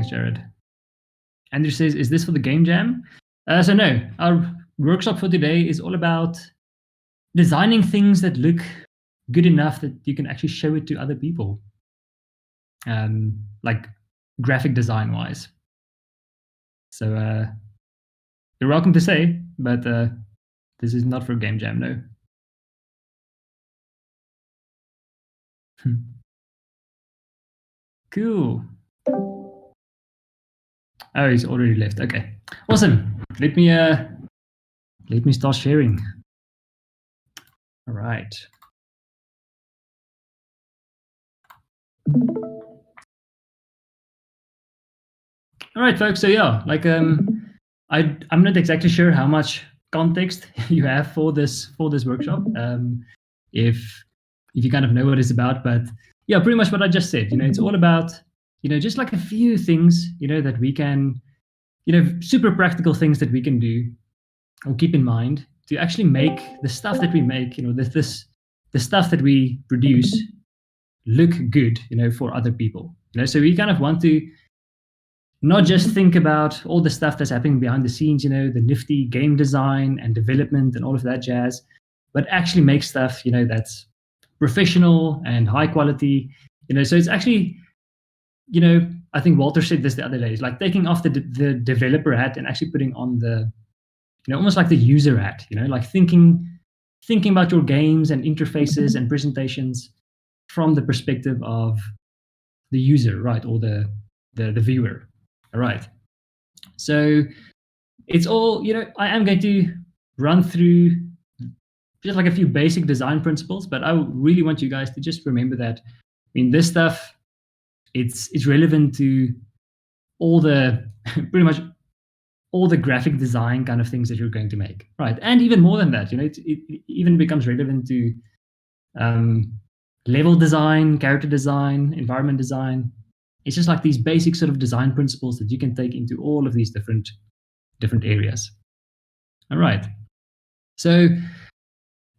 Thanks, Jared. Andrew says, is this for the game jam? So no, our workshop for today is all about designing things that look good enough that you can actually show it to other people, like graphic design wise. So you're welcome to say, but this is not for game jam, no. Cool. Oh, he's already left. Okay, awesome. Let me start sharing. All right. All right, folks. So yeah, like I'm not exactly sure how much context you have for this workshop. If you kind of know what it's about, but yeah, pretty much what I just said. It's all about just like a few things that we can super practical things that we can do or keep in mind to actually make the stuff that we make, the stuff that we produce look good, for other people. So we kind of want to not just think about all the stuff that's happening behind the scenes, the nifty game design and development and all of that jazz, but actually make stuff, that's professional and high quality. So it's actually, I think Walter said this the other day, it's like taking off the developer hat and actually putting on the, almost like the user hat, like thinking about your games and interfaces and presentations from the perspective of the user, right? Or the viewer. All right. So it's all, I am going to run through just like a few basic design principles, but I really want you guys to just remember that, this stuff, it's relevant to all the, pretty much all the graphic design kind of things that you're going to make, right? And even more than that, it even becomes relevant to level design, character design, environment design. It's just like these basic sort of design principles that you can take into all of these different areas. All right. So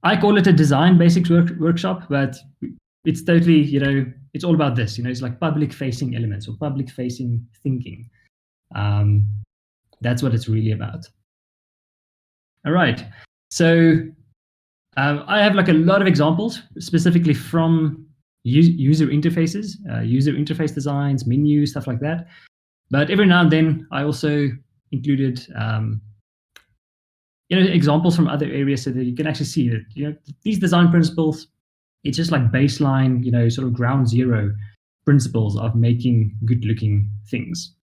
I call it a design basics workshop, but it's totally, it's all about this. It's like public facing elements or public facing thinking. That's what it's really about. All right. So I have like a lot of examples specifically from user interfaces, user interface designs, menus, stuff like that. But every now and then I also included examples from other areas so that you can actually see that these design principles, it's just like baseline, sort of ground zero principles of making good looking things.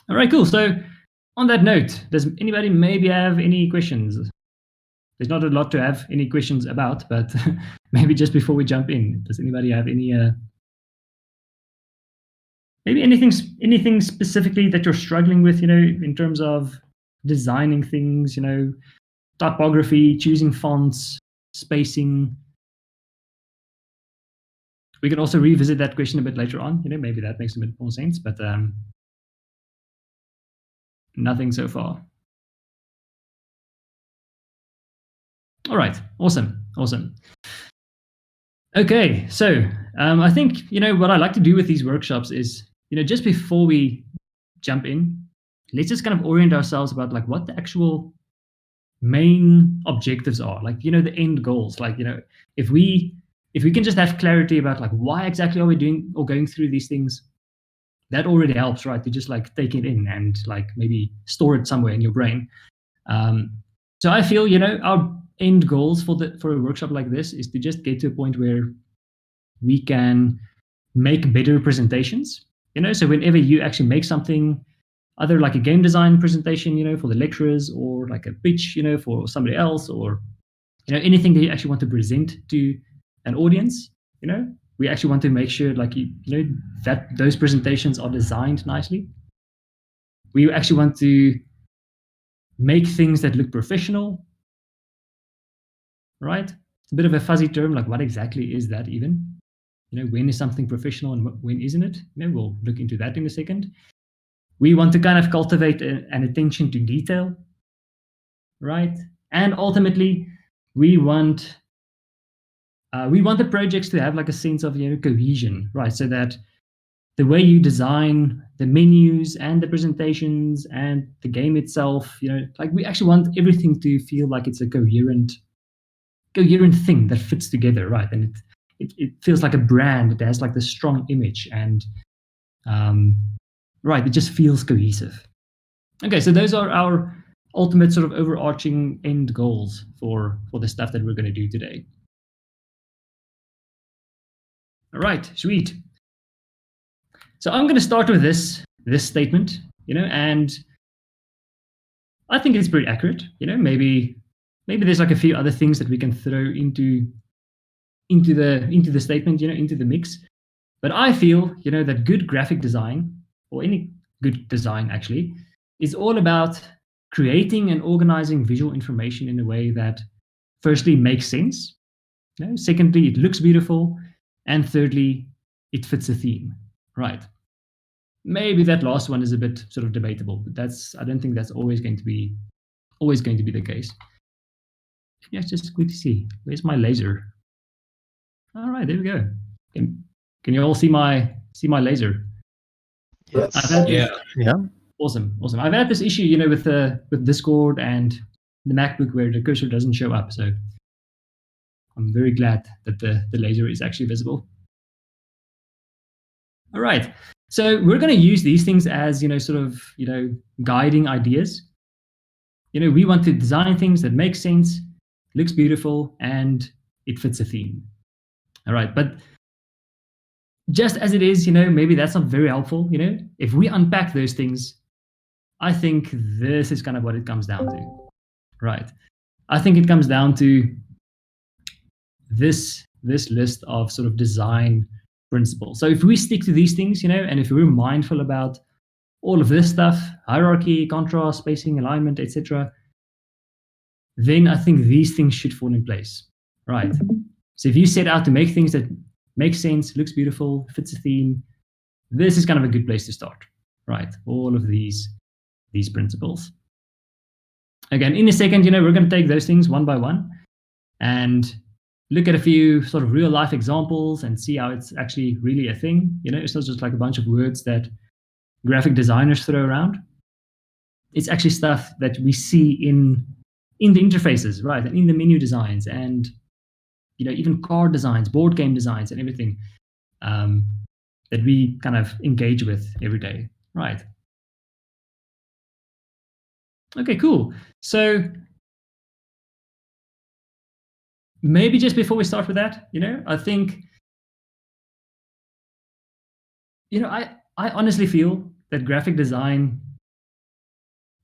All right, cool. So on that note, does anybody maybe have any questions? There's not a lot to have any questions about, but maybe just before we jump in, does anybody have any maybe anything specifically that you're struggling with, in terms of designing things, typography, choosing fonts, spacing? We can also revisit that question a bit later on, maybe that makes a bit more sense, but nothing so far. All right, awesome. Okay, so I think, what I like to do with these workshops is, just before we jump in, let's just kind of orient ourselves about like what the actual main objectives are, like, the end goals. Like, if we can just have clarity about like why exactly are we doing or going through these things, that already helps, right? To just like take it in and like maybe store it somewhere in your brain. So I feel, our end goals for a workshop like this is to just get to a point where we can make better presentations. So whenever you actually make something, either like a game design presentation, for the lecturers, or like a pitch, for somebody else, or anything that you actually want to present to an audience, we actually want to make sure like that those presentations are designed nicely. We actually want to make things that look professional, right? It's a bit of a fuzzy term, like what exactly is that even? When is something professional and when isn't it? We'll look into that in a second. We want to kind of cultivate an attention to detail, right? And ultimately, we want the projects to have like a sense of cohesion, right? So that the way you design the menus and the presentations and the game itself, like we actually want everything to feel like it's a coherent thing that fits together, right? And it feels like a brand. It has like this strong image, and right, it just feels cohesive. Okay, so those are our ultimate sort of overarching end goals for the stuff that we're going to do today. All right, sweet. So I'm going to start with this statement, and I think it's pretty accurate. Maybe there's like a few other things that we can throw into the statement, into the mix. But I feel, that good graphic design, or any good design actually, is all about creating and organizing visual information in a way that firstly makes sense, secondly it looks beautiful, and thirdly it fits a theme, right? Maybe that last one is a bit sort of debatable, but I don't think that's always going to be the case. Yeah, it's just good to see. Where's my laser? All right, there we go. Can you all see my laser? Yes. Yeah. Awesome. I've had this issue, with Discord and the MacBook where the cursor doesn't show up. So I'm very glad that the laser is actually visible. All right. So we're going to use these things as, sort of, guiding ideas. We want to design things that make sense, looks beautiful, and it fits a theme. All right. But just as it is, maybe that's not very helpful. If we unpack those things, I think this is kind of what it comes down to, right? I think it comes down to this list of sort of design principles. So if we stick to these things, and if we're mindful about all of this stuff, hierarchy, contrast, spacing, alignment, etc., then I think these things should fall in place, right? So if you set out to make things that make sense, looks beautiful, fits a theme, this is kind of a good place to start, right? All of these principles. Again, in a second, we're going to take those things one by one and look at a few sort of real life examples and see how it's actually really a thing. It's not just like a bunch of words that graphic designers throw around. It's actually stuff that we see in the interfaces, right? And in the menu designs and, even card designs, board game designs and everything that we kind of engage with every day, right? Okay, cool. So maybe just before we start with that, I think, I honestly feel that graphic design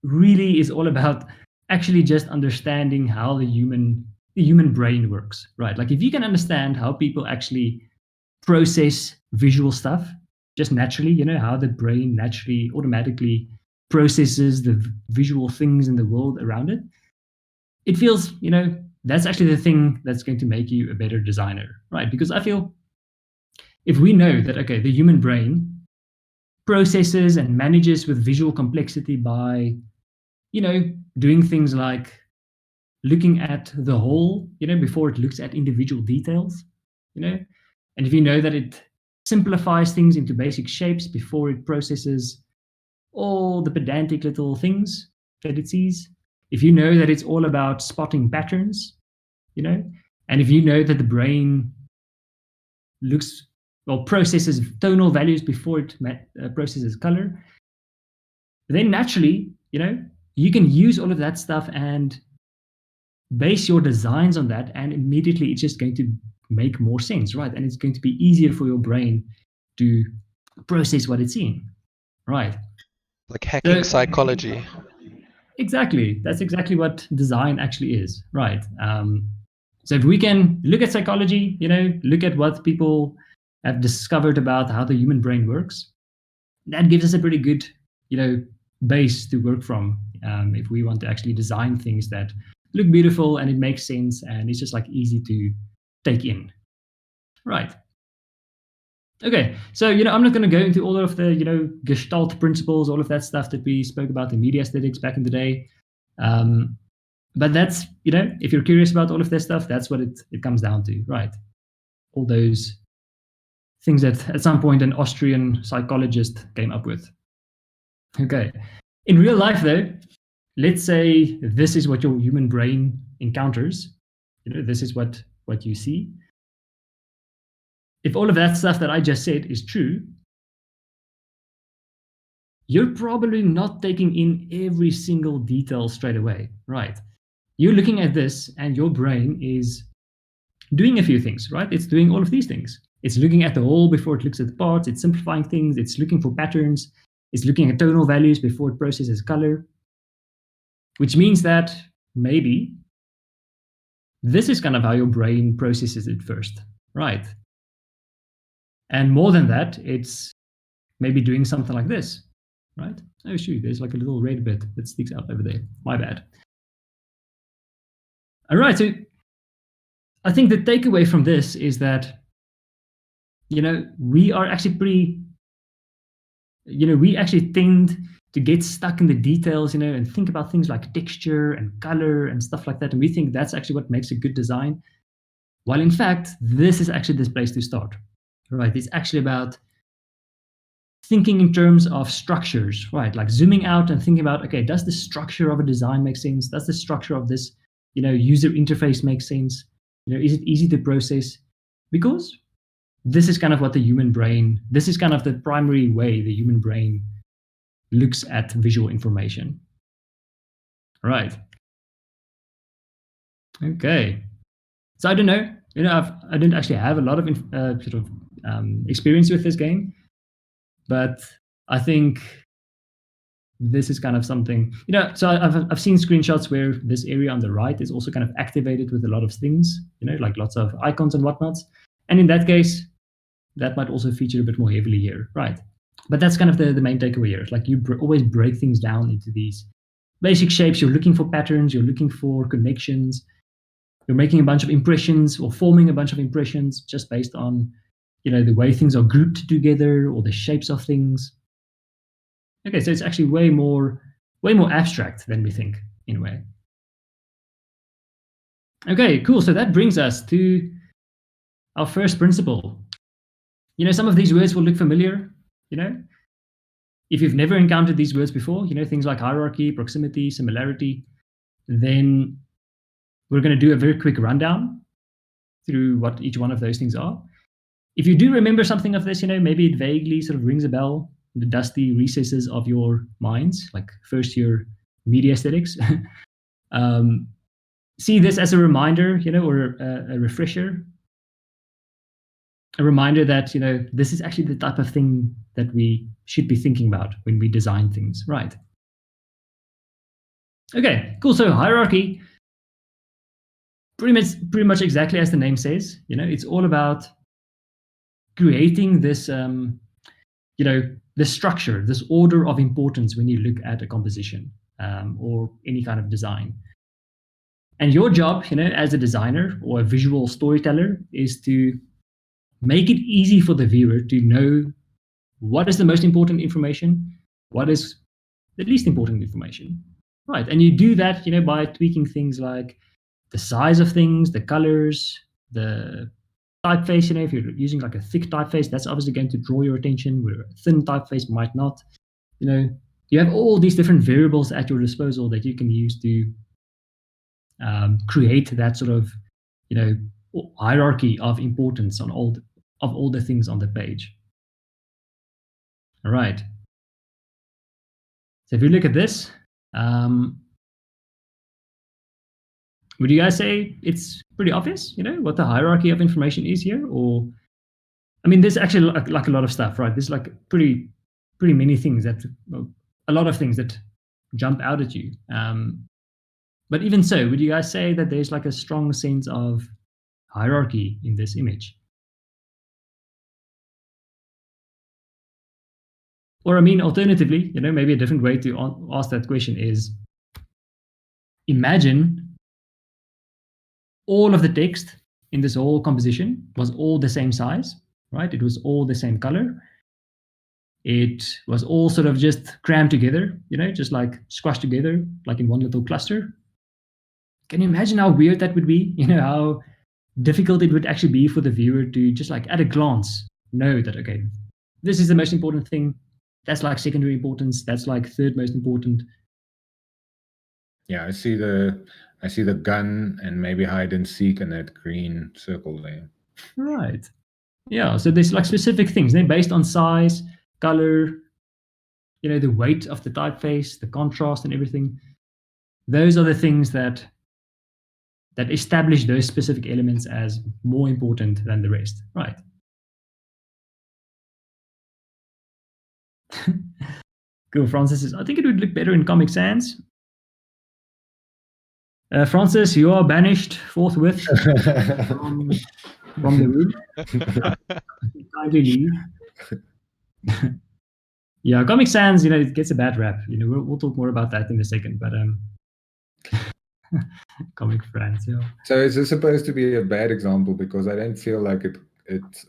really is all about actually just understanding how the human brain works, right? Like if you can understand how people actually process visual stuff just naturally, how the brain naturally automatically processes the visual things in the world around it, it feels, that's actually the thing that's going to make you a better designer, right? Because I feel if we know that, okay, the human brain processes and manages with visual complexity by, doing things like looking at the whole, before it looks at individual details, and if you know that it simplifies things into basic shapes before it processes all the pedantic little things that it sees, if you know that it's all about spotting patterns, and if you know that the brain processes tonal values before it processes color, then naturally, you can use all of that stuff and base your designs on that, and immediately it's just going to make more sense, right? And it's going to be easier for your brain to process what it's seeing, right? Like hacking psychology. Exactly. That's exactly what design actually is, right? So if we can look at psychology, look at what people have discovered about how the human brain works, that gives us a pretty good, base to work from if we want to actually design things that look beautiful and it makes sense and it's just like easy to take in, right? Okay, so I'm not going to go into all of the Gestalt principles, all of that stuff that we spoke about in media aesthetics back in the day. But that's if you're curious about all of this stuff, that's what it comes down to, right? All those things that at some point an Austrian psychologist came up with. Okay. In real life, though, let's say this is what your human brain encounters. This is what you see. If all of that stuff that I just said is true, you're probably not taking in every single detail straight away, right? You're looking at this and your brain is doing a few things, right? It's doing all of these things. It's looking at the whole before it looks at the parts. It's simplifying things. It's looking for patterns. It's looking at tonal values before it processes color, which means that maybe this is kind of how your brain processes it first, right? And more than that, it's maybe doing something like this, right? Oh, shoot, there's like a little red bit that sticks out over there. My bad. All right, so I think the takeaway from this is that, we are actually pretty, we actually tend to get stuck in the details, and think about things like texture and color and stuff like that. And we think that's actually what makes a good design. While in fact, this is actually this place to start, right? It's actually about thinking in terms of structures, right? Like zooming out and thinking about, okay, does the structure of a design make sense? Does the structure of this, user interface make sense? Is it easy to process? Because this is kind of what the human brain, this is kind of the primary way the human brain looks at visual information. All right. Okay. So I don't know, I didn't actually have a lot of experience with this game, but I think this is kind of something, so I've seen screenshots where this area on the right is also kind of activated with a lot of things, like lots of icons and whatnots. And in that case, that might also feature a bit more heavily here, right? But that's kind of the main takeaway here. It's like you always break things down into these basic shapes. You're looking for patterns. You're looking for connections. You're making a bunch of impressions or forming a bunch of impressions just based on, the way things are grouped together or the shapes of things. Okay, so it's actually way more abstract than we think in a way. Okay, cool. So that brings us to our first principle. Some of these words will look familiar, If you've never encountered these words before, things like hierarchy, proximity, similarity, then we're going to do a very quick rundown through what each one of those things are. If you do remember something of this, maybe it vaguely sort of rings a bell in the dusty recesses of your minds, like first year media aesthetics. See this as a reminder, or a refresher. A reminder that, this is actually the type of thing that we should be thinking about when we design things, right? Okay, cool. So hierarchy, pretty much exactly as the name says, it's all about creating this, this structure, this order of importance when you look at a composition or any kind of design. And your job, as a designer or a visual storyteller is to make it easy for the viewer to know what is the most important information, what is the least important information, right? And you do that, by tweaking things like the size of things, the colors, the typeface. If you're using like a thick typeface, that's obviously going to draw your attention, where a thin typeface might not. You have all these different variables at your disposal that you can use to create that sort of, hierarchy of importance on all the things on the page. All right. So if you look at this, would you guys say it's pretty obvious, what the hierarchy of information is here? Or, I mean, there's actually like a lot of stuff, right? There's like pretty many things a lot of things that jump out at you. But even so, would you guys say that there's like a strong sense of hierarchy in this image? Or, I mean, alternatively, maybe a different way to ask that question is, imagine all of the text in this whole composition was all the same size, right? It was all the same color. It was all sort of just crammed together, just like squashed together, like in one little cluster. Can you imagine how weird that would be? How difficult it would actually be for the viewer to just like at a glance know that, okay, this is the most important thing. That's like secondary importance. That's like third most important. Yeah, I see the gun and maybe hide and seek in that green circle there. Right. Yeah. So there's like specific things. They're based on size, color, the weight of the typeface, the contrast, and everything. Those are the things that establish those specific elements as more important than the rest. Right. Cool. Francis says, I think it would look better in Comic Sans. Francis, you are banished forthwith from the room. Kindly leave. Yeah, Comic Sans, it gets a bad rap. We'll talk more about that in a second. But Comic Sans, yeah. So is this supposed to be a bad example? Because I don't feel like it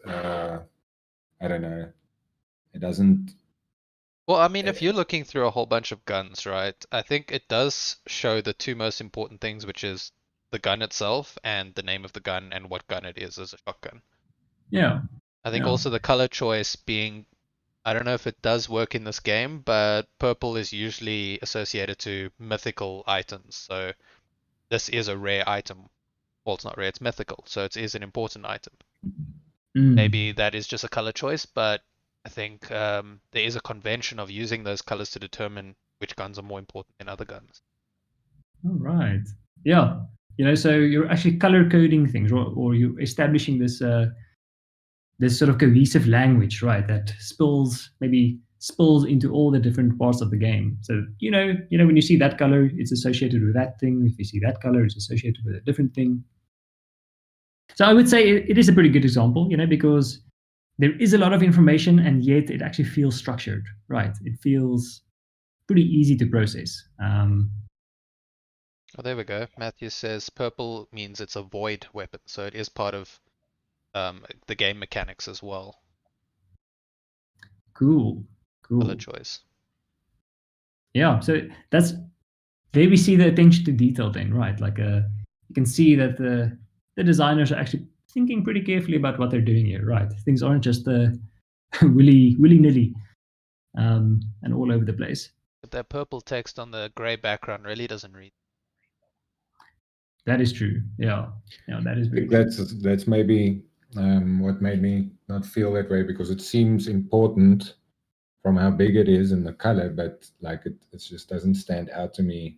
I don't know. It doesn't. Well, I mean, if you're looking through a whole bunch of guns, right, I think it does show the two most important things, which is the gun itself and the name of the gun and what gun it is as a shotgun. Yeah. I think Yeah. also the color choice being, I don't know if it does work in this game, but purple is usually associated to mythical items. So this is a rare item. Well, it's not rare, it's mythical, so it is an important item. Maybe that is just a color choice, but I think there is a convention of using those colors to determine which guns are more important than other guns. All right. Yeah. So you're actually color coding things, or you're establishing this this sort of cohesive language, right? That spills into all the different parts of the game. So when you see that color, it's associated with that thing. If you see that color, it's associated with a different thing. So I would say it is a pretty good example, because there is a lot of information and yet it actually feels structured, right? It feels pretty easy to process. Oh, there we go. Matthew says purple means it's a void weapon, so it is part of the game mechanics as well. Cool. Color choice. Yeah, so that's there we see the attention to detail then, right? Like you can see that the designers are actually thinking pretty carefully about what they're doing here, right? Things aren't just willy-nilly and all over the place. But that purple text on the gray background really doesn't read. That is true. Yeah, that is very true. That's maybe what made me not feel that way, because it seems important from how big it is and the color, but like it just doesn't stand out to me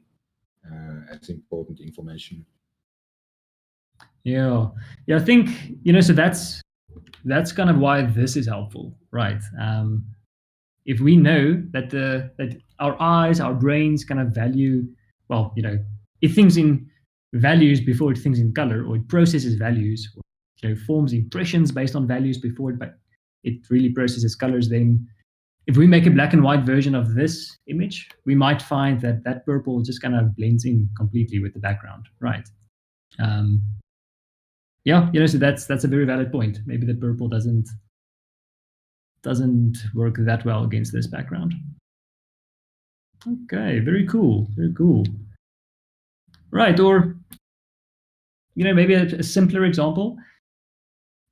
as important information. Yeah, I think so that's kind of why this is helpful, right? If we know that that our eyes, our brains kind of value, well, it thinks in values before it thinks in color, or it processes values, or, forms impressions based on values before it really processes colors. Then, if we make a black and white version of this image, we might find that purple just kind of blends in completely with the background, right? Yeah, so that's a very valid point. Maybe the purple doesn't work that well against this background. Okay, very cool, very cool. Right, or maybe a simpler example,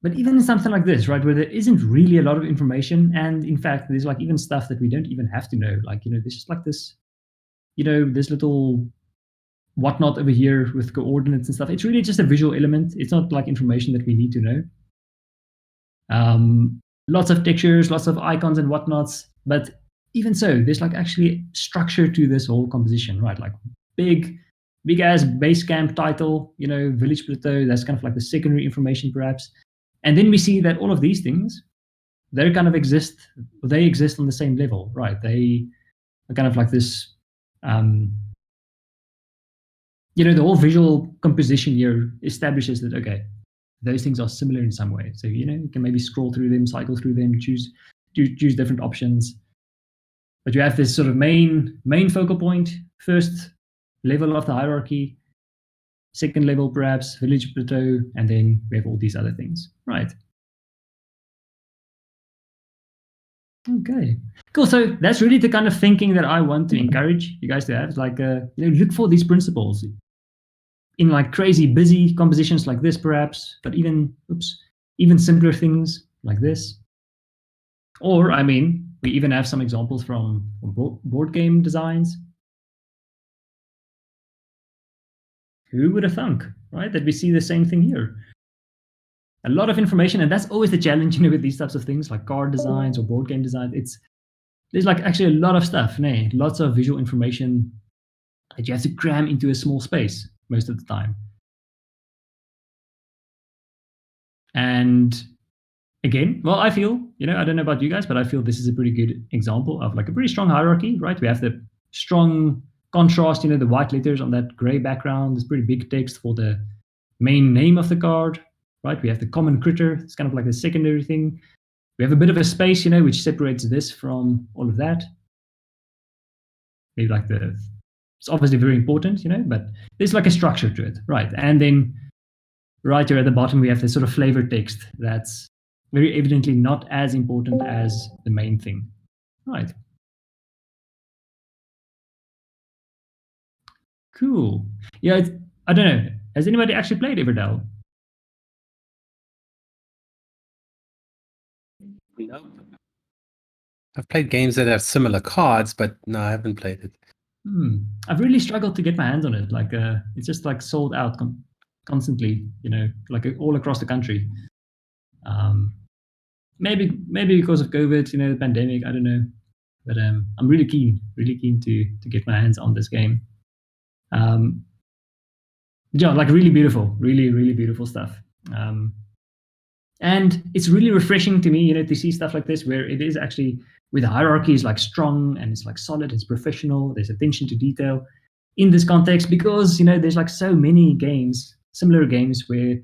but even something like this, right, where there isn't really a lot of information, and in fact, there's like even stuff that we don't even have to know. Like there's just like this, this little whatnot over here with coordinates and stuff. It's really just a visual element. It's not like information that we need to know. Lots of textures, lots of icons and whatnots, but even so, there's like actually structure to this whole composition, right? Like big ass base camp title, village plateau. That's kind of like the secondary information, perhaps. And then we see that all of these things, they exist on the same level, right? They are kind of like this. The whole visual composition here establishes that, okay, those things are similar in some way. So, you can maybe scroll through them, cycle through them, choose different options. But you have this sort of main focal point, first level of the hierarchy, second level perhaps, village plateau, and then we have all these other things, right? Okay, cool. So that's really the kind of thinking that I want to encourage you guys to have. Like, look for these principles in like crazy busy compositions like this, perhaps, but even simpler things like this. Or, I mean, we even have some examples from board game designs. Who would have thunk, right? That we see the same thing here. A lot of information, and that's always the challenge, with these types of things like card designs or board game designs. There's like actually a lot of stuff, lots of visual information that you have to cram into a small space most of the time. And again, well, I feel, I don't know about you guys, but I feel this is a pretty good example of like a pretty strong hierarchy, right? We have the strong contrast, the white letters on that gray background. There's pretty big text for the main name of the card, right? We have the common critter. It's kind of like the secondary thing. We have a bit of a space, which separates this from all of that. Maybe like it's obviously very important, but there's like a structure to it, right? And then right here at the bottom, we have this sort of flavor text that's very evidently not as important as the main thing, right? Cool. Yeah, I don't know. Has anybody actually played Everdell? No. I've played games that have similar cards, but no, I haven't played it. I've really struggled to get my hands on it. Like, it's just like sold out constantly, like all across the country. Maybe because of COVID, the pandemic. I don't know, but I'm really keen to get my hands on this game. Yeah, like really beautiful, really beautiful stuff. And it's really refreshing to me, to see stuff like this where it is actually where the hierarchy is like strong and it's like solid, it's professional, there's attention to detail in this context, because there's like so many games, similar games, where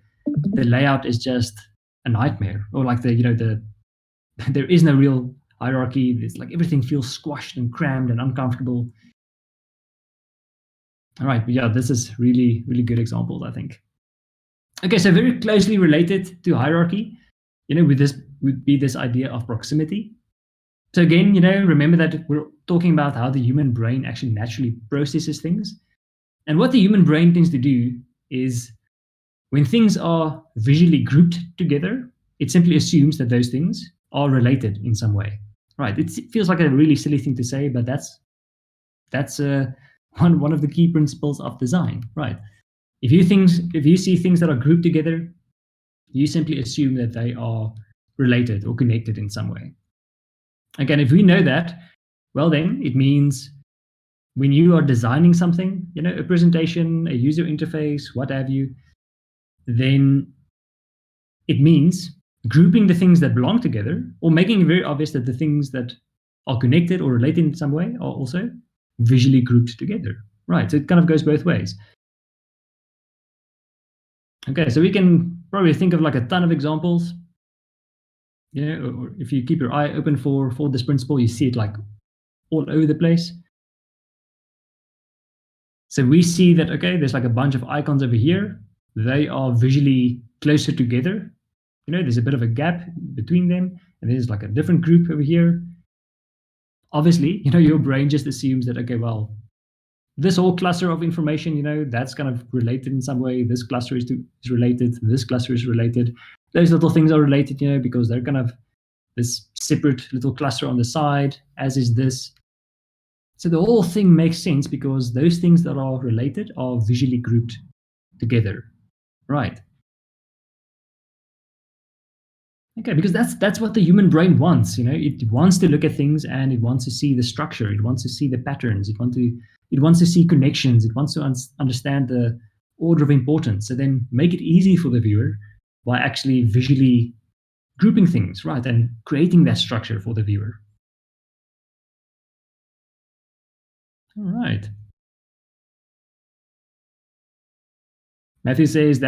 the layout is just a nightmare, or like there is no real hierarchy. It's like everything feels squashed and crammed and uncomfortable. All right, but yeah, this is really good examples, I think. Okay, so very closely related to hierarchy, would be this idea of proximity. So again, remember that we're talking about how the human brain actually naturally processes things. And what the human brain tends to do is when things are visually grouped together, it simply assumes that those things are related in some way. Right? It feels like a really silly thing to say, but that's one of the key principles of design, right? If you see things that are grouped together, you simply assume that they are related or connected in some way. Again, if we know that, well, then it means when you are designing something, a presentation, a user interface, what have you, then it means grouping the things that belong together, or making it very obvious that the things that are connected or related in some way are also visually grouped together. Right, so it kind of goes both ways. Okay, so we can probably think of like a ton of examples. Or if you keep your eye open for this principle, you see it like all over the place. So we see that, okay, there's like a bunch of icons over here. They are visually closer together. There's a bit of a gap between them, and there's like a different group over here. Obviously, your brain just assumes that, okay, well, this whole cluster of information, that's kind of related in some way. This cluster is related. This cluster is related. Those little things are related, because they're kind of this separate little cluster on the side, as is this. So the whole thing makes sense because those things that are related are visually grouped together, right? Okay, because that's what the human brain wants. It wants to look at things and it wants to see the structure. It wants to see the patterns. It wants to see connections. It wants to understand the order of importance. So then make it easy for the viewer by actually visually grouping things, right, and creating that structure for the viewer. All right. Matthew says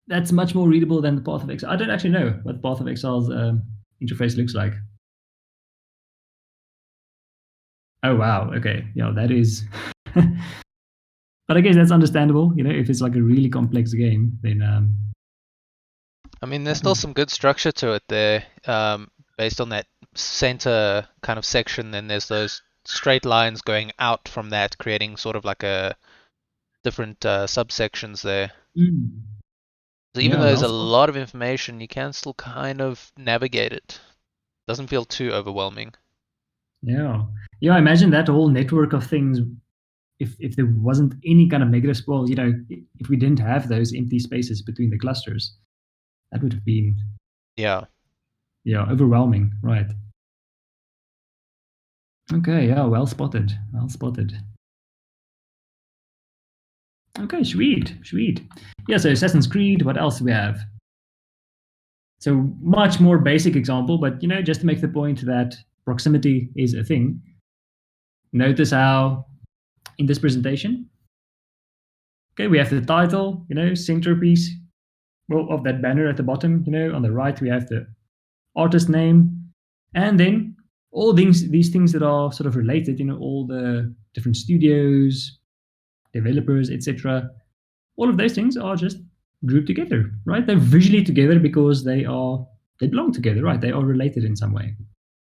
that's much more readable than the Path of Exile. I don't actually know what Path of Exile's interface looks like. Oh, wow. Okay. Yeah, that is... But I guess that's understandable. If it's like a really complex game, then... I mean, there's still some good structure to it there. Based on that center kind of section, then there's those straight lines going out from that, creating sort of like a different subsections there. So even though there's a lot of information, you can still kind of navigate it. Doesn't feel too overwhelming. Yeah. Yeah, imagine that whole network of things if there wasn't any kind of negative spoil, if we didn't have those empty spaces between the clusters, that would have been Yeah. overwhelming, right? Okay, yeah, well spotted. Well spotted. Okay, sweet. Yeah, so Assassin's Creed, what else do we have? So much more basic example, but just to make the point that proximity is a thing. Notice how in this presentation, okay, we have the title, centerpiece, well, of that banner at the bottom. On the right we have the artist name, and then all these things that are sort of related. All the different studios, developers, etc. All of those things are just grouped together, right? They're visually together because they belong together, right? They are related in some way.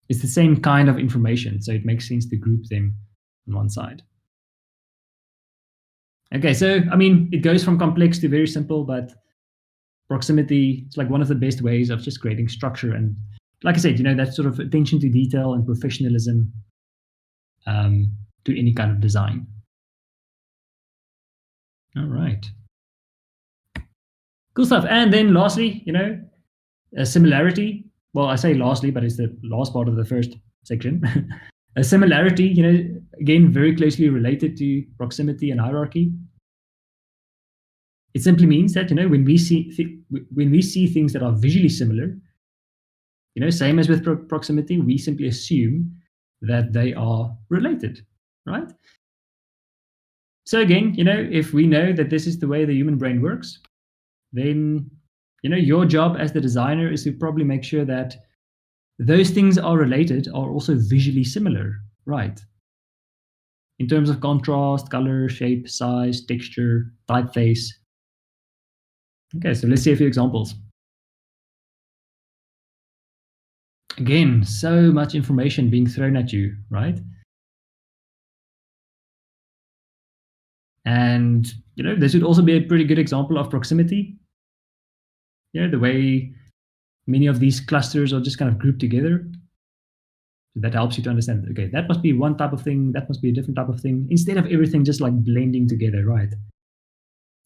It's the same kind of information, so it makes sense to group them on one side. Okay, so it goes from complex to very simple, but proximity is like one of the best ways of just creating structure, and like I said, that sort of attention to detail and professionalism to any kind of design. All right. Cool stuff. And then lastly, a similarity. Well, I say lastly, but it's the last part of the first section. A similarity, again, very closely related to proximity and hierarchy. It simply means that, when we see things that are visually similar, same as with proximity, we simply assume that they are related, right? So again, if we know that this is the way the human brain works, then your job as the designer is to probably make sure that those things are related are also visually similar, right? In terms of contrast, color, shape, size, texture, typeface. Okay, so let's see a few examples. Again, so much information being thrown at you, right? And this would also be a pretty good example of proximity. The way many of these clusters are just kind of grouped together. So that helps you to understand, okay, that must be one type of thing, that must be a different type of thing, instead of everything just like blending together, right?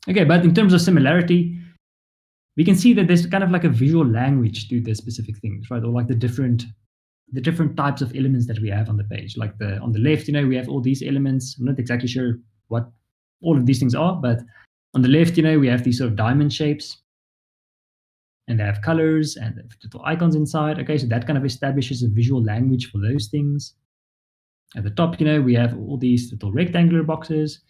Okay, but in terms of similarity, we can see that there's kind of like a visual language to the specific things, right? Or like the different types of elements that we have on the page. Like on the left, we have all these elements. I'm not exactly sure what all of these things are, but on the left, we have these sort of diamond shapes, and they have colors and they have little icons inside. Okay, so that kind of establishes a visual language for those things. At the top, we have all these little rectangular boxes.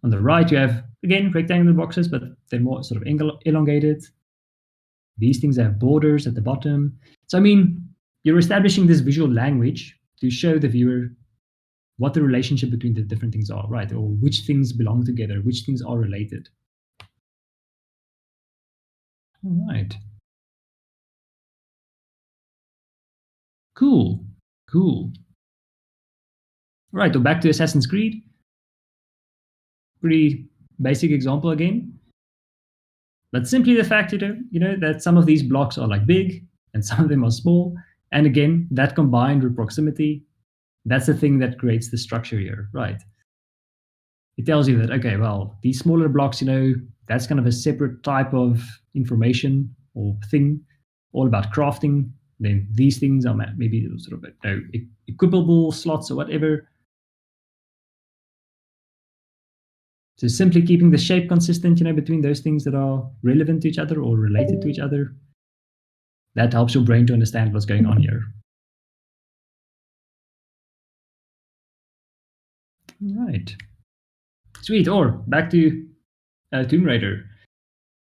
On the right, you have, again, rectangular boxes, but they're more sort of elongated. These things have borders at the bottom. So, you're establishing this visual language to show the viewer what the relationship between the different things are, right? Or which things belong together, which things are related. All right. Cool. Right, so back to Assassin's Creed. Pretty basic example again. But simply the fact, that some of these blocks are like big and some of them are small. And again, that combined with proximity, that's the thing that creates the structure here, right? It tells you that, okay, well, these smaller blocks, that's kind of a separate type of information or thing, all about crafting. Then these things are maybe sort of equipable slots or whatever. So simply keeping the shape consistent, between those things that are relevant to each other or related to each other, that helps your brain to understand what's going on here. All right. Sweet. Or back to Tomb Raider.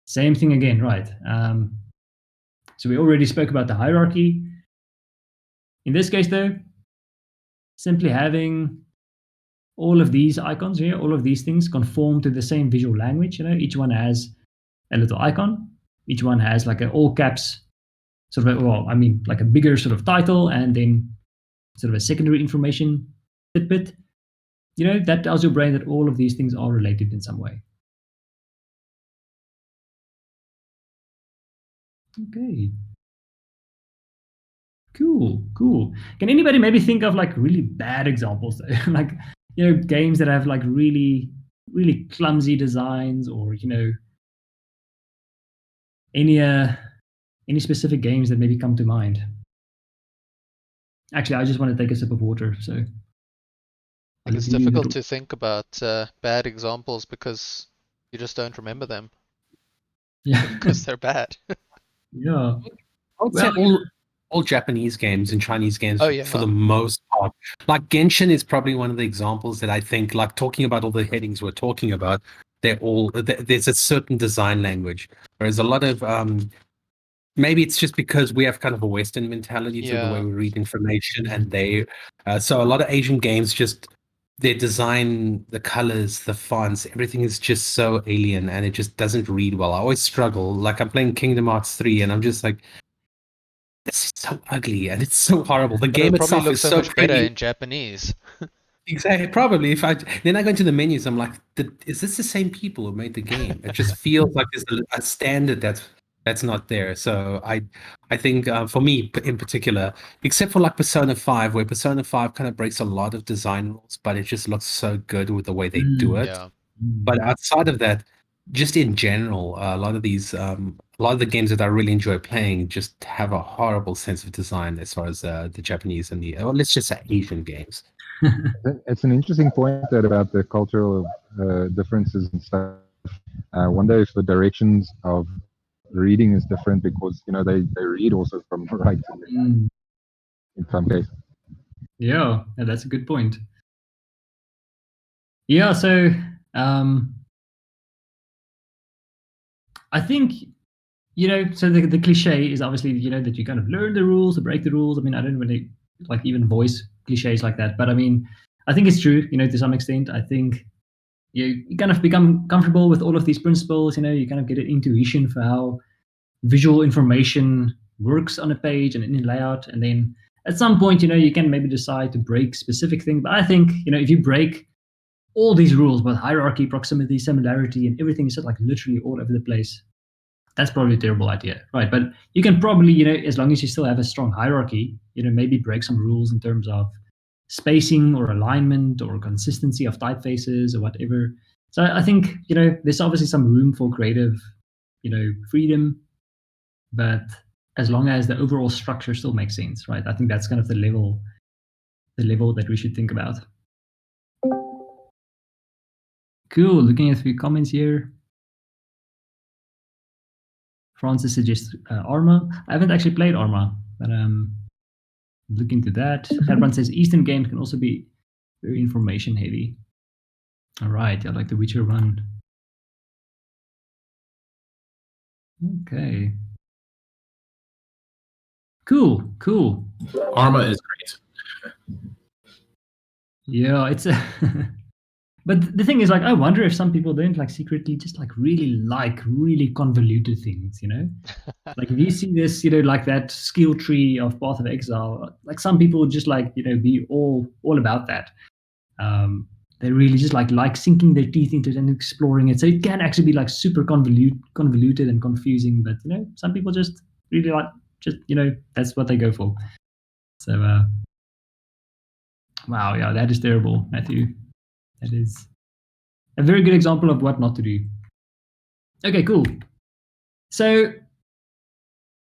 Same thing again, right? So we already spoke about the hierarchy. In this case, though, simply having all of these icons here, all of these things conform to the same visual language. Each one has a little icon. Each one has like an all caps sort of, like a bigger sort of title, and then sort of a secondary information tidbit. That tells your brain that all of these things are related in some way. Okay. Cool. Can anybody maybe think of like really bad examples, though? Like, games that have like really, really clumsy designs, or any specific games that maybe come to mind? Actually, I just want to take a sip of water, so. I think it's difficult to think about bad examples because you just don't remember them Yeah. because they're bad. Yeah. I would say all Japanese games and Chinese games Oh, yeah. for the most part. Like Genshin is probably one of the examples that I think, like talking about all the headings we're talking about, there's a certain design language. Whereas a lot of maybe it's just because we have kind of a Western mentality to the way Yeah. we read information, and so a lot of Asian games just their design, the colors, the fonts, everything is just so alien, and it just doesn't read well. I always struggle. Like I'm playing Kingdom Hearts 3, and I'm just like, this is so ugly and it's so horrible. The But game it'll probably itself look is so so much better pretty. in Japanese. Exactly. Probably. Then I go into the menus, I'm like, is this the same people who made the game? It just feels like there's a standard that's not there. So I think for me in particular, except for like Persona 5, where Persona 5 kind of breaks a lot of design rules, but it just looks so good with the way they do it. Yeah. But outside of that, just in general, a lot of the games that I really enjoy playing just have a horrible sense of design as far as the Japanese and let's just say Asian games. It's an interesting point that about the cultural differences and stuff. I wonder if the directions of reading is different because they read also from right to left in some cases. Yeah, that's a good point. Yeah, so I think so the cliche is obviously that you kind of learn the rules or break the rules. I mean, I don't really like even voice cliches like that, but I mean, I think it's true. To some extent, I think you kind of become comfortable with all of these principles. You kind of get an intuition for how visual information works on a page and in a layout, and then at some point, you can maybe decide to break specific things. But I think if you break all these rules about hierarchy, proximity, similarity, and everything is just like literally all over the place, that's probably a terrible idea, right? But you can probably, as long as you still have a strong hierarchy, maybe break some rules in terms of spacing or alignment or consistency of typefaces or whatever. So I think, there's obviously some room for creative, freedom, but as long as the overall structure still makes sense, right? I think that's kind of the level that we should think about. Cool. Looking at a few comments here. Francis suggests Arma. I haven't actually played Arma, but look into that. Herman says Eastern games can also be very information heavy. All right, like The Witcher 1. Okay. Cool. Arma is great. Yeah, it's a but the thing is, like, I wonder if some people don't like secretly just like really convoluted things, Like if you see this, like that skill tree of Path of Exile, like some people would just like, be all about that. They really just like sinking their teeth into it and exploring it. So it can actually be like super convoluted and confusing, but some people just really like that's what they go for. So wow, yeah, that is terrible, Matthew. That is a very good example of what not to do. Okay, cool. So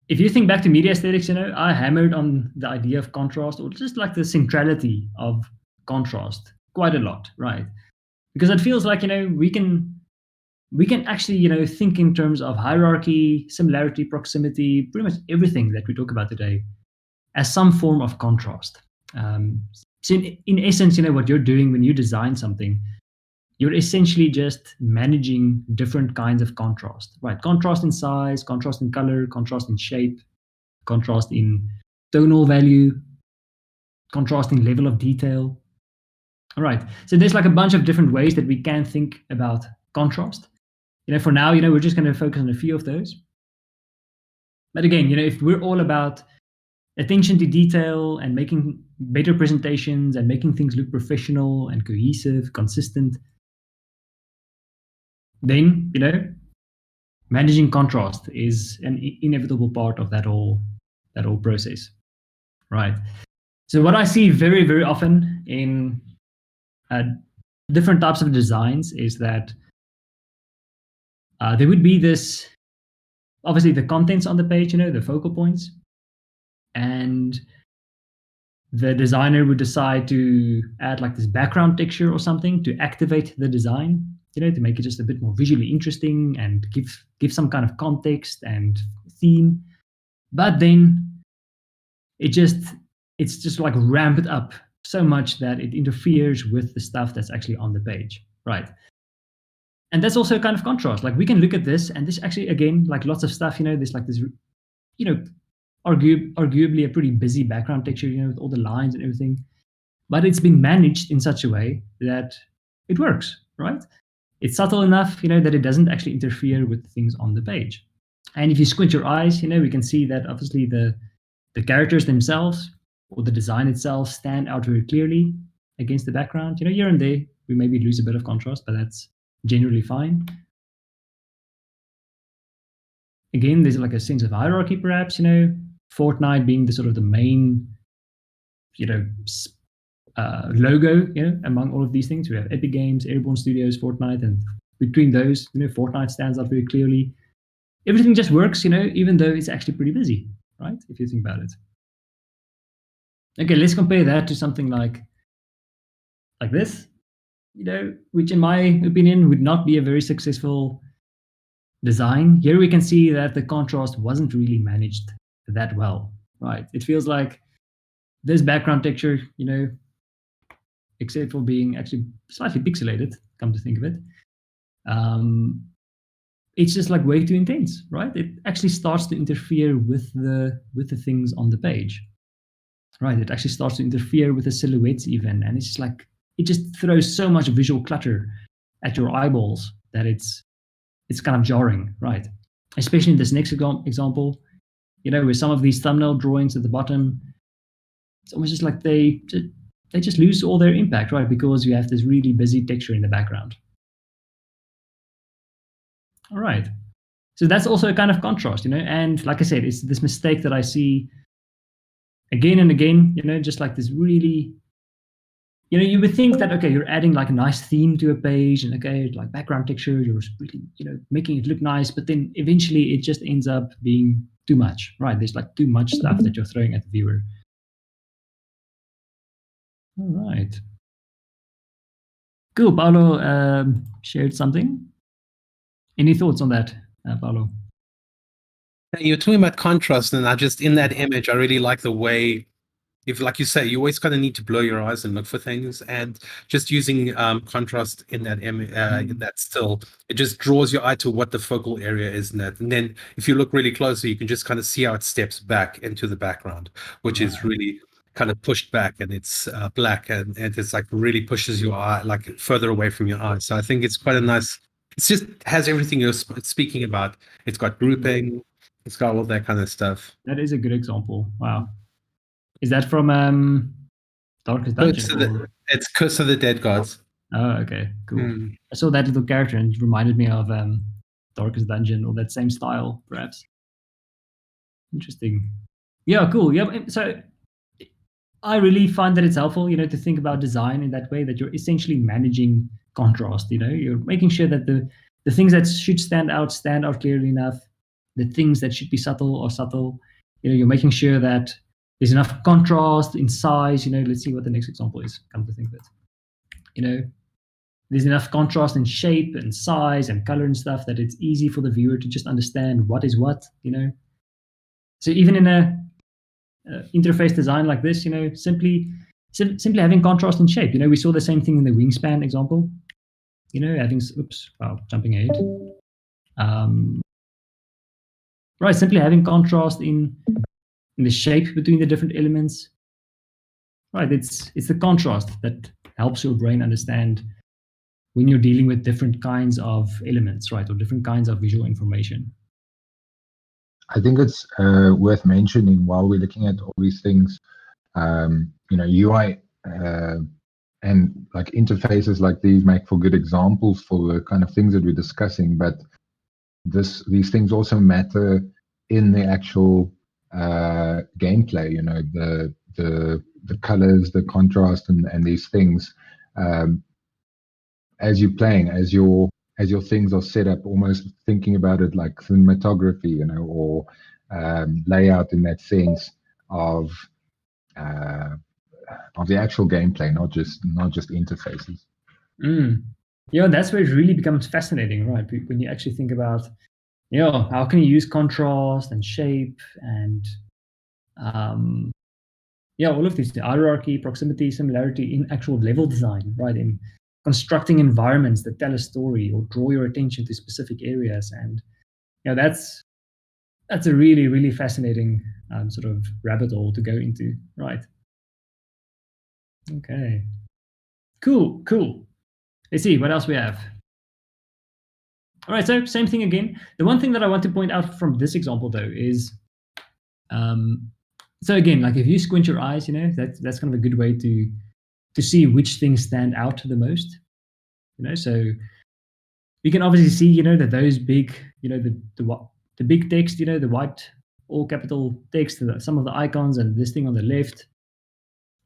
if you think back to media aesthetics, I hammered on the idea of contrast, or just like the centrality of contrast quite a lot, right? Because it feels like we can actually think in terms of hierarchy, similarity, proximity, pretty much everything that we talk about today as some form of contrast. So in essence, what you're doing when you design something, you're essentially just managing different kinds of contrast, right? Contrast in size, contrast in color, contrast in shape, contrast in tonal value, contrast in level of detail. All right. So there's like a bunch of different ways that we can think about contrast. For now, we're just going to focus on a few of those. But again, if we're all about attention to detail and making better presentations and making things look professional and cohesive, consistent, then, managing contrast is an inevitable part of that whole process. Right. So what I see very, very often in different types of designs is that there would be this, obviously the contents on the page, the focal points, and the designer would decide to add like this background texture or something to activate the design, to make it just a bit more visually interesting and give some kind of context and theme. But then it's just like ramped up so much that it interferes with the stuff that's actually on the page, right? And that's also a kind of contrast. Like we can look at this, and this actually, again, like lots of stuff, there's like this, arguably a pretty busy background texture, with all the lines and everything. But it's been managed in such a way that it works, right? It's subtle enough, that it doesn't actually interfere with things on the page. And if you squint your eyes, we can see that obviously the characters themselves or the design itself stand out very clearly against the background. Here and there, we maybe lose a bit of contrast, but that's generally fine. Again, there's like a sense of hierarchy, perhaps, Fortnite being the sort of the main, logo, among all of these things. We have Epic Games, Airborne Studios, Fortnite, and between those, Fortnite stands out very clearly. Everything just works, even though it's actually pretty busy, right? If you think about it. Okay, let's compare that to something like this, which in my opinion would not be a very successful design. Here we can see that the contrast wasn't really managed that well, right? It feels like this background texture, except for being actually slightly pixelated, come to think of it, it's just like way too intense, right? It actually starts to interfere with the things on the page, right? It actually starts to interfere with the silhouettes even, and it's just like it just throws so much visual clutter at your eyeballs that it's kind of jarring, right? Especially in this next example, with some of these thumbnail drawings at the bottom, it's almost just like they just lose all their impact, right? Because you have this really busy texture in the background. All right. So that's also a kind of contrast, and like I said, it's this mistake that I see again and again, just like this really, you would think that, okay, you're adding like a nice theme to a page and okay, like background texture, you're really, making it look nice, but then eventually it just ends up being too much, right? There's like too much stuff that you're throwing at the viewer. All right. Cool. Paolo shared something. Any thoughts on that, Paolo? You're talking about contrast, and in that image, I really like the way, if like you say, you always kind of need to blow your eyes and look for things, and just using contrast in that image, in that still, it just draws your eye to what the focal area is in that. And then if you look really closely, you can just kind of see how it steps back into the background, which is really kind of pushed back, and it's black, and it's like really pushes your eye like further away from your eye. So I think it's quite a nice. It just has everything you're speaking about. It's got grouping. It's got all that kind of stuff. That is a good example. Wow. Is that from Darkest Dungeon? It's Curse of the Dead Gods. Oh, okay, cool. I saw that little character and it reminded me of Darkest Dungeon, or that same style, perhaps. Interesting. Yeah, cool. Yeah, so I really find that it's helpful, to think about design in that way, that you're essentially managing contrast. You're making sure that the things that should stand out clearly enough. The things that should be subtle are subtle. You're making sure that there's enough contrast in size. Let's see what the next example is, come to think of it. There's enough contrast in shape and size and color and stuff that it's easy for the viewer to just understand what is what. So even in a interface design like this, simply having contrast in shape. We saw the same thing in the wingspan example. Having jumping ahead. Right, simply having contrast in the shape between the different elements. Right, it's the contrast that helps your brain understand when you're dealing with different kinds of elements, right, or different kinds of visual information. I think it's worth mentioning while we're looking at all these things, UI and like interfaces like these make for good examples for the kind of things that we're discussing, but these things also matter in the actual gameplay. You know, the colors, the contrast, and these things. As you're playing, as your things are set up, almost thinking about it like cinematography, you know, or layout in that sense of the actual gameplay, not just interfaces. Yeah, that's where it really becomes fascinating, right? When you actually think about, how can you use contrast and shape and all of these, the hierarchy, proximity, similarity in actual level design, right? In constructing environments that tell a story or draw your attention to specific areas. And that's a really, really fascinating sort of rabbit hole to go into, right? Okay. Cool. Let's see what else we have. All right, so same thing again. The one thing that I want to point out from this example, though, is so again, like if you squint your eyes, that's kind of a good way to see which things stand out the most. So you can obviously see, that those big, the big text, the white all capital text, some of the icons, and this thing on the left,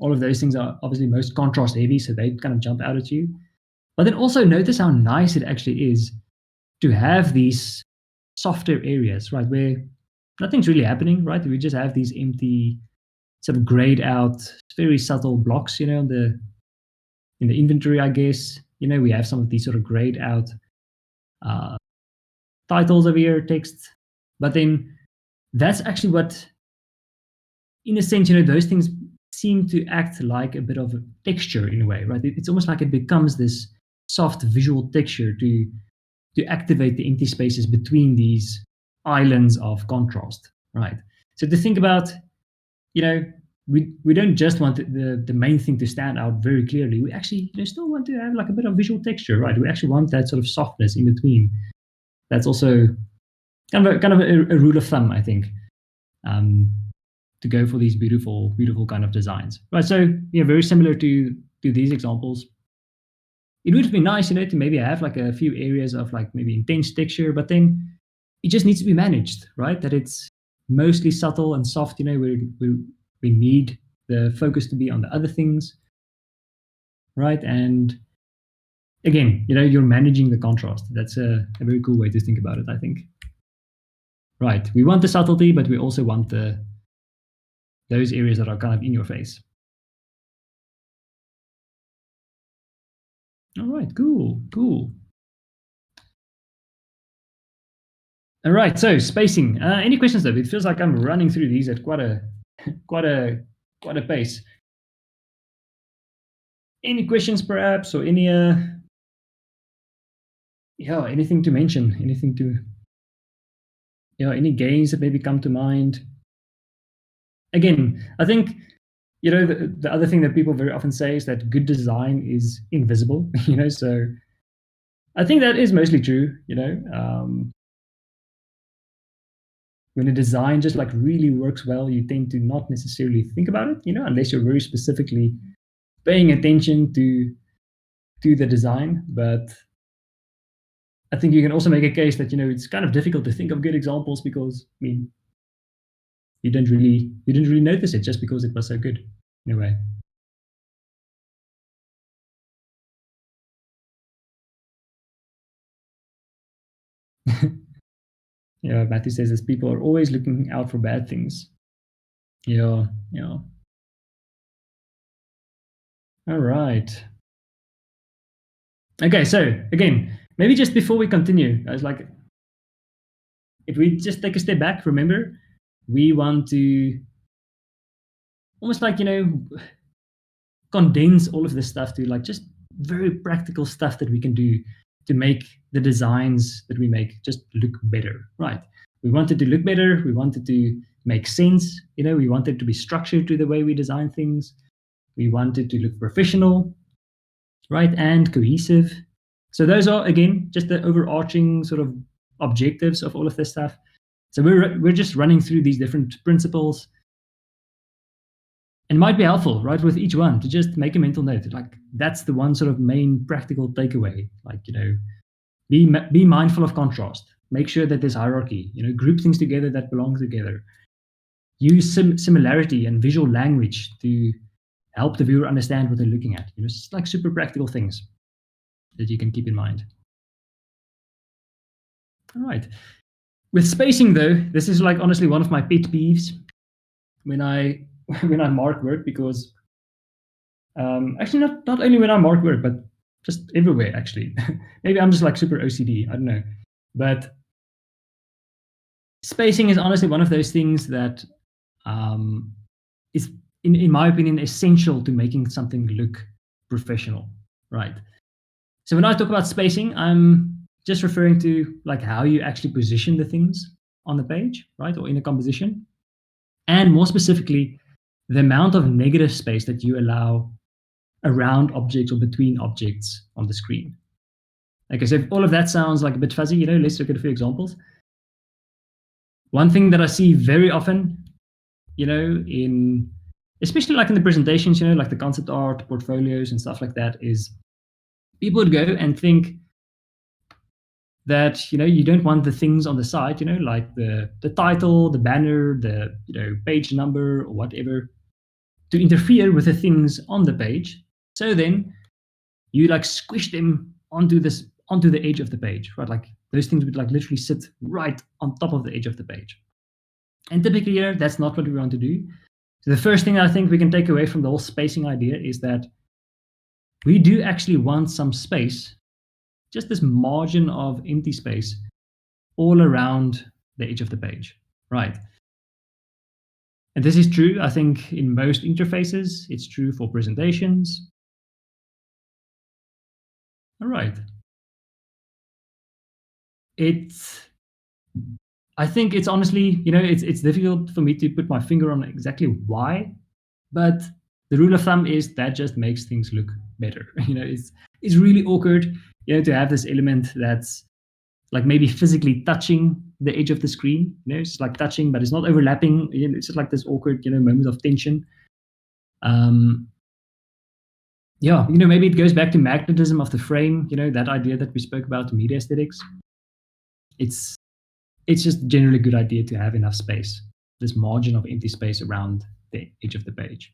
all of those things are obviously most contrast heavy, so they kind of jump out at you. But then also notice how nice it actually is to have these softer areas, right, where nothing's really happening, right? We just have these empty, sort of grayed out, very subtle blocks, in the inventory, I guess. We have some of these sort of grayed out titles over here, text. But then that's actually what, in a sense, those things seem to act like a bit of a texture in a way, right? It's almost like it becomes this soft visual texture to activate the empty spaces between these islands of contrast, right? So to think about, we don't just want the main thing to stand out very clearly. We actually still want to have like a bit of visual texture, right? We actually want that sort of softness in between. That's also kind of a rule of thumb, I think, to go for these beautiful kind of designs, right? So very similar to these examples. It would be nice, to maybe have like a few areas of like maybe intense texture, but then it just needs to be managed, right? That it's mostly subtle and soft, where we need the focus to be on the other things, right? And again, you're managing the contrast. That's a very cool way to think about it, I think. Right, we want the subtlety, but we also want those areas that are kind of in your face. All right, cool. All right, so spacing. Any questions though? It feels like I'm running through these at quite a pace. Any questions, perhaps, or any anything to mention? Anything to any gains that maybe come to mind? Again, I think the other thing that people very often say is that good design is invisible. So I think that is mostly true. When a design just like really works well, you tend to not necessarily think about it, unless you're very specifically paying attention to the design. But I think you can also make a case that it's kind of difficult to think of good examples because you didn't really notice it just because it was so good in a way. Matthew says as people are always looking out for bad things. Yeah. All right. Okay, so again, maybe just before we continue, I was like, if we just take a step back, remember, we want to almost like, condense all of this stuff to like just very practical stuff that we can do to make the designs that we make just look better, right? We want it to look better. We want it to make sense. We want it to be structured to the way we design things. We want it to look professional, right? And cohesive. So those are, again, just the overarching sort of objectives of all of this stuff. So we're just running through these different principles. And it might be helpful, right, with each one to just make a mental note. Like that's the one sort of main practical takeaway. Like, be mindful of contrast. Make sure that there's hierarchy. Group things together that belong together. use similarity and visual language to help the viewer understand what they're looking at. It's like super practical things that you can keep in mind. All right. With spacing, though, this is like honestly one of my pet peeves when I mark work, because actually not only when I mark work, but just everywhere actually. Maybe I'm just like super OCD, I don't know. But spacing is honestly one of those things that is, in my opinion, essential to making something look professional, right? So when I talk about spacing, I'm just referring to like how you actually position the things on the page, right, or in a composition, and more specifically, the amount of negative space that you allow around objects or between objects on the screen. Okay, so if all of that sounds like a bit fuzzy, let's look at a few examples. One thing that I see very often, in especially like in the presentations, like the concept art, portfolios and stuff like that, is people would go and think that, you don't want the things on the side, like the title, the banner, the, page number or whatever, to interfere with the things on the page. So then you like squish them onto the edge of the page, right? Like those things would like literally sit right on top of the edge of the page. And typically, that's not what we want to do. So the first thing I think we can take away from the whole spacing idea is that we do actually want some space, just this margin of empty space all around the edge of the page, right? And this is true, I think, in most interfaces. It's true for presentations. All right. I think it's honestly, it's difficult for me to put my finger on exactly why, but the rule of thumb is that just makes things look better. It's really awkward, to have this element that's like maybe physically touching the edge of the screen. It's like touching, but it's not overlapping. It's just like this awkward, moment of tension. Maybe it goes back to magnetism of the frame. That idea that we spoke about, media aesthetics. It's just generally a good idea to have enough space, this margin of empty space around the edge of the page.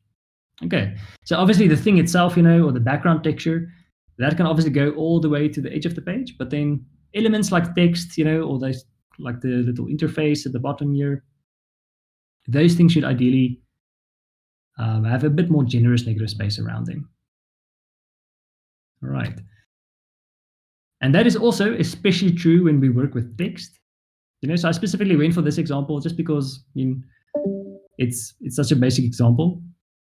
Okay, so obviously the thing itself, or the background texture, that can obviously go all the way to the edge of the page, but then elements like text, or those like the little interface at the bottom here, those things should ideally have a bit more generous negative space around them. All right. And that is also especially true when we work with text. So I specifically went for this example just because it's such a basic example.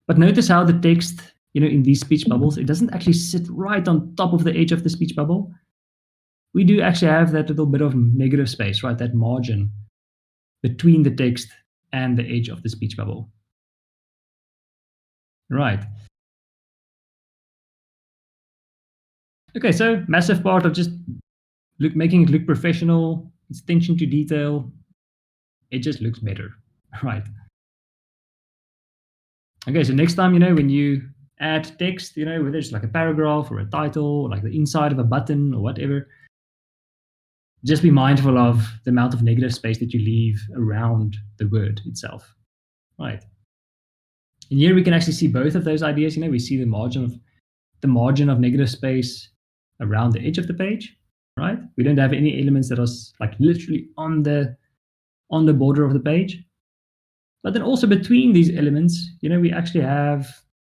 But notice how the text, in these speech bubbles, it doesn't actually sit right on top of the edge of the speech bubble. We do actually have that little bit of negative space, right? That margin between the text and the edge of the speech bubble. Right. Okay, so massive part of just making it look professional, its attention to detail, it just looks better, right? Okay, so next time, when you add text, whether it's like a paragraph or a title or like the inside of a button or whatever, just be mindful of the amount of negative space that you leave around the word itself, right? And here we can actually see both of those ideas. We see the margin of negative space around the edge of the page, right? We don't have any elements that are like literally on the border of the page. But then also between these elements, we actually have,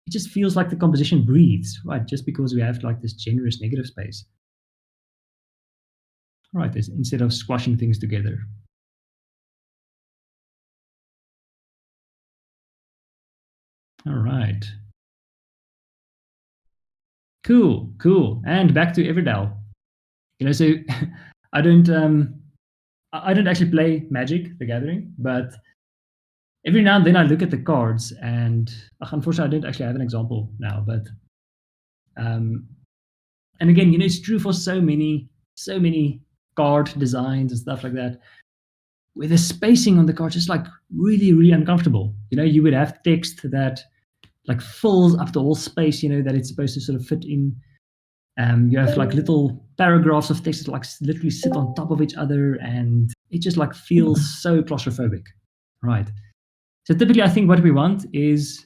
it just feels like the composition breathes, right? Just because we have like this generous negative space. Right, instead of squashing things together. All right. Cool. And back to Everdell. So I don't actually play Magic: The Gathering, but every now and then I look at the cards, and unfortunately I don't actually have an example now, but and again, it's true for so many card designs and stuff like that, where the spacing on the cards is like really, really uncomfortable. You would have text that like fills up the whole space, that it's supposed to sort of fit in. You have like little paragraphs of text that like literally sit on top of each other, and it just like feels so claustrophobic, right? So typically, I think what we want is,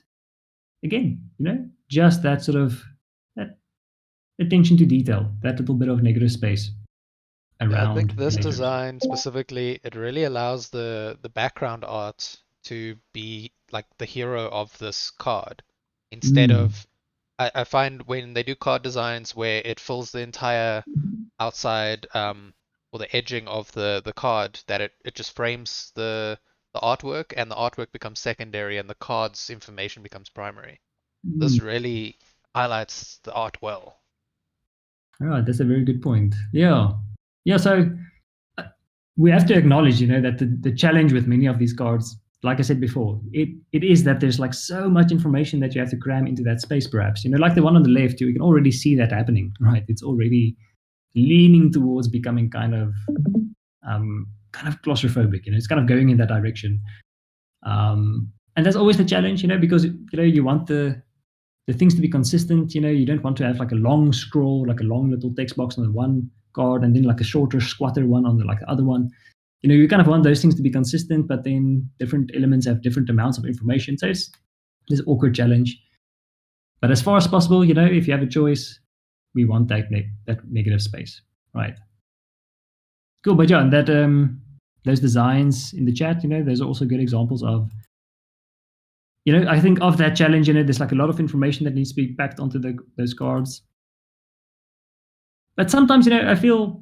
again, just that sort of that attention to detail, that little bit of negative space around. Yeah, I think this letters. design specifically, it really allows the background art to be like the hero of this card instead of I find when they do card designs where it fills the entire outside or the edging of the card, that it just frames the artwork, and the artwork becomes secondary and the card's information becomes primary. This really highlights the art well. Right, that's a very good point. Yeah. So we have to acknowledge, that the challenge with many of these cards, like I said before, it is that there's like so much information that you have to cram into that space. Perhaps, like the one on the left, you can already see that happening, right? It's already leaning towards becoming kind of claustrophobic. It's kind of going in that direction. And that's always the challenge, because you want the things to be consistent. You don't want to have like a long scroll, like a long little text box on the one card, and then like a shorter squatter one on the other one. You kind of want those things to be consistent, but then different elements have different amounts of information. So it's this awkward challenge. But as far as possible, if you have a choice, we want that negative space, right? Cool, but yeah, that those designs in the chat, there's also good examples of. I think of that challenge, there's like a lot of information that needs to be packed onto those cards. But sometimes, I feel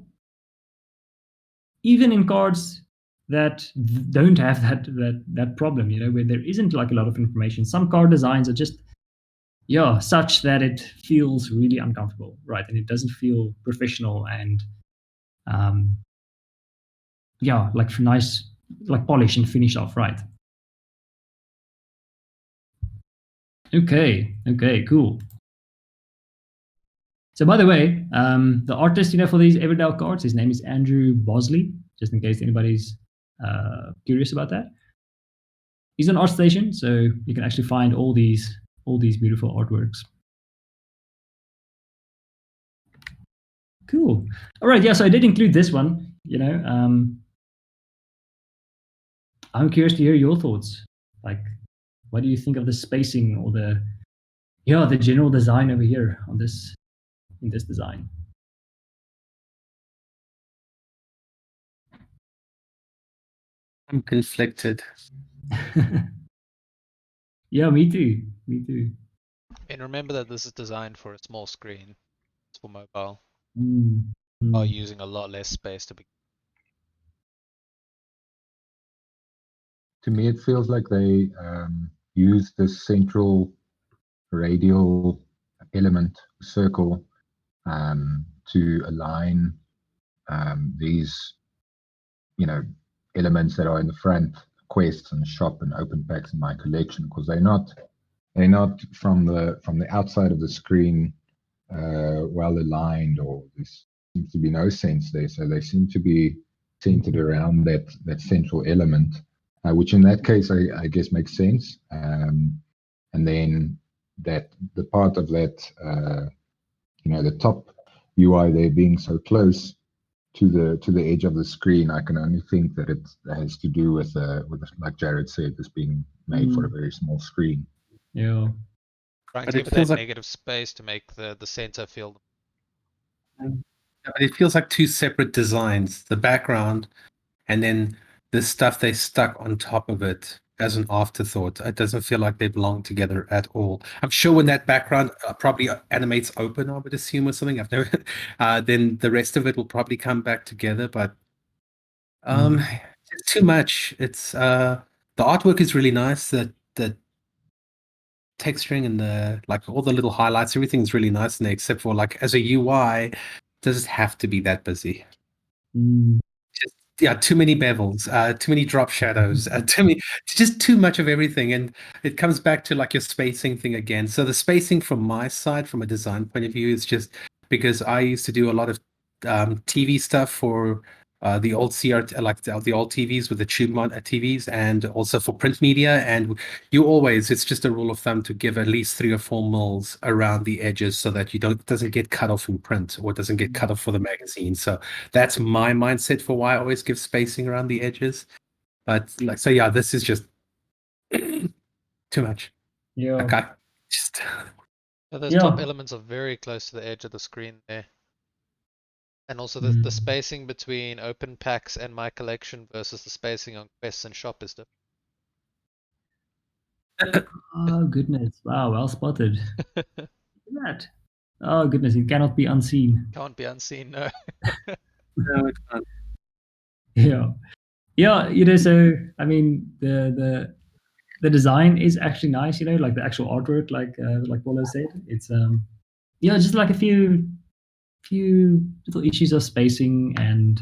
even in cards that don't have that problem, where there isn't like a lot of information, some card designs are just, such that it feels really uncomfortable, right? And it doesn't feel professional and, like nice, like polish and finish off, right? Okay, cool. So by the way, the artist, for these Everdell cards, his name is Andrew Bosley, just in case anybody's curious about that. He's on ArtStation, so you can actually find all these beautiful artworks. Cool. All right, yeah, so I did include this one, I'm curious to hear your thoughts. Like, what do you think of the spacing or the general design over here on this, in this design? I'm conflicted. Yeah, me too. And remember that this is designed for a small screen. It's for mobile. Mm. Are using a lot less space to be. To me, it feels like they use this central radial element, circle, to align these, elements that are in the front, quests and shop and open packs in my collection, because they're not from the outside of the screen well aligned, or there seems to be no sense there. So they seem to be centered around that central element, which in that case I guess makes sense. And then that the part of that the top UI there being so close to the edge of the screen, I can only think that it has to do with like Jared said, this being made for a very small screen. Yeah. Trying But to it give it feels that like- negative space to make the center feel. But it feels like two separate designs, the background and then the stuff they stuck on top of it as an afterthought. It doesn't feel like they belong together at all. I'm sure when that background probably animates open, I would assume, or something, I've never, then the rest of it will probably come back together. But it's too much. It's the artwork is really nice. The texturing and the all the little highlights, everything's really nice in there, except for as a UI, does it have to be that busy? Too many bevels, too many drop shadows, just too much of everything. And it comes back to your spacing thing again. So the spacing from my side, from a design point of view, is just because I used to do a lot of TV stuff for the old CRT, the old TVs with the tube TVs, and also for print media. And it's just a rule of thumb to give at least 3 or 4 mils around the edges so that it doesn't get cut off in print, or it doesn't get cut off for the magazine. So that's my mindset for why I always give spacing around the edges. But this is just too much. Yeah. Okay. Just Those Yeah. top elements are very close to the edge of the screen there. And also the spacing between open packs and my collection versus the spacing on quests and shop is different. Oh goodness! Wow, well spotted. Look at that. Oh goodness, it cannot be unseen. Can't be unseen, no. no, it's not. Yeah, yeah. So I mean, the design is actually nice. Like the actual artwork, like Paulo said, it's just like a few little issues of spacing, and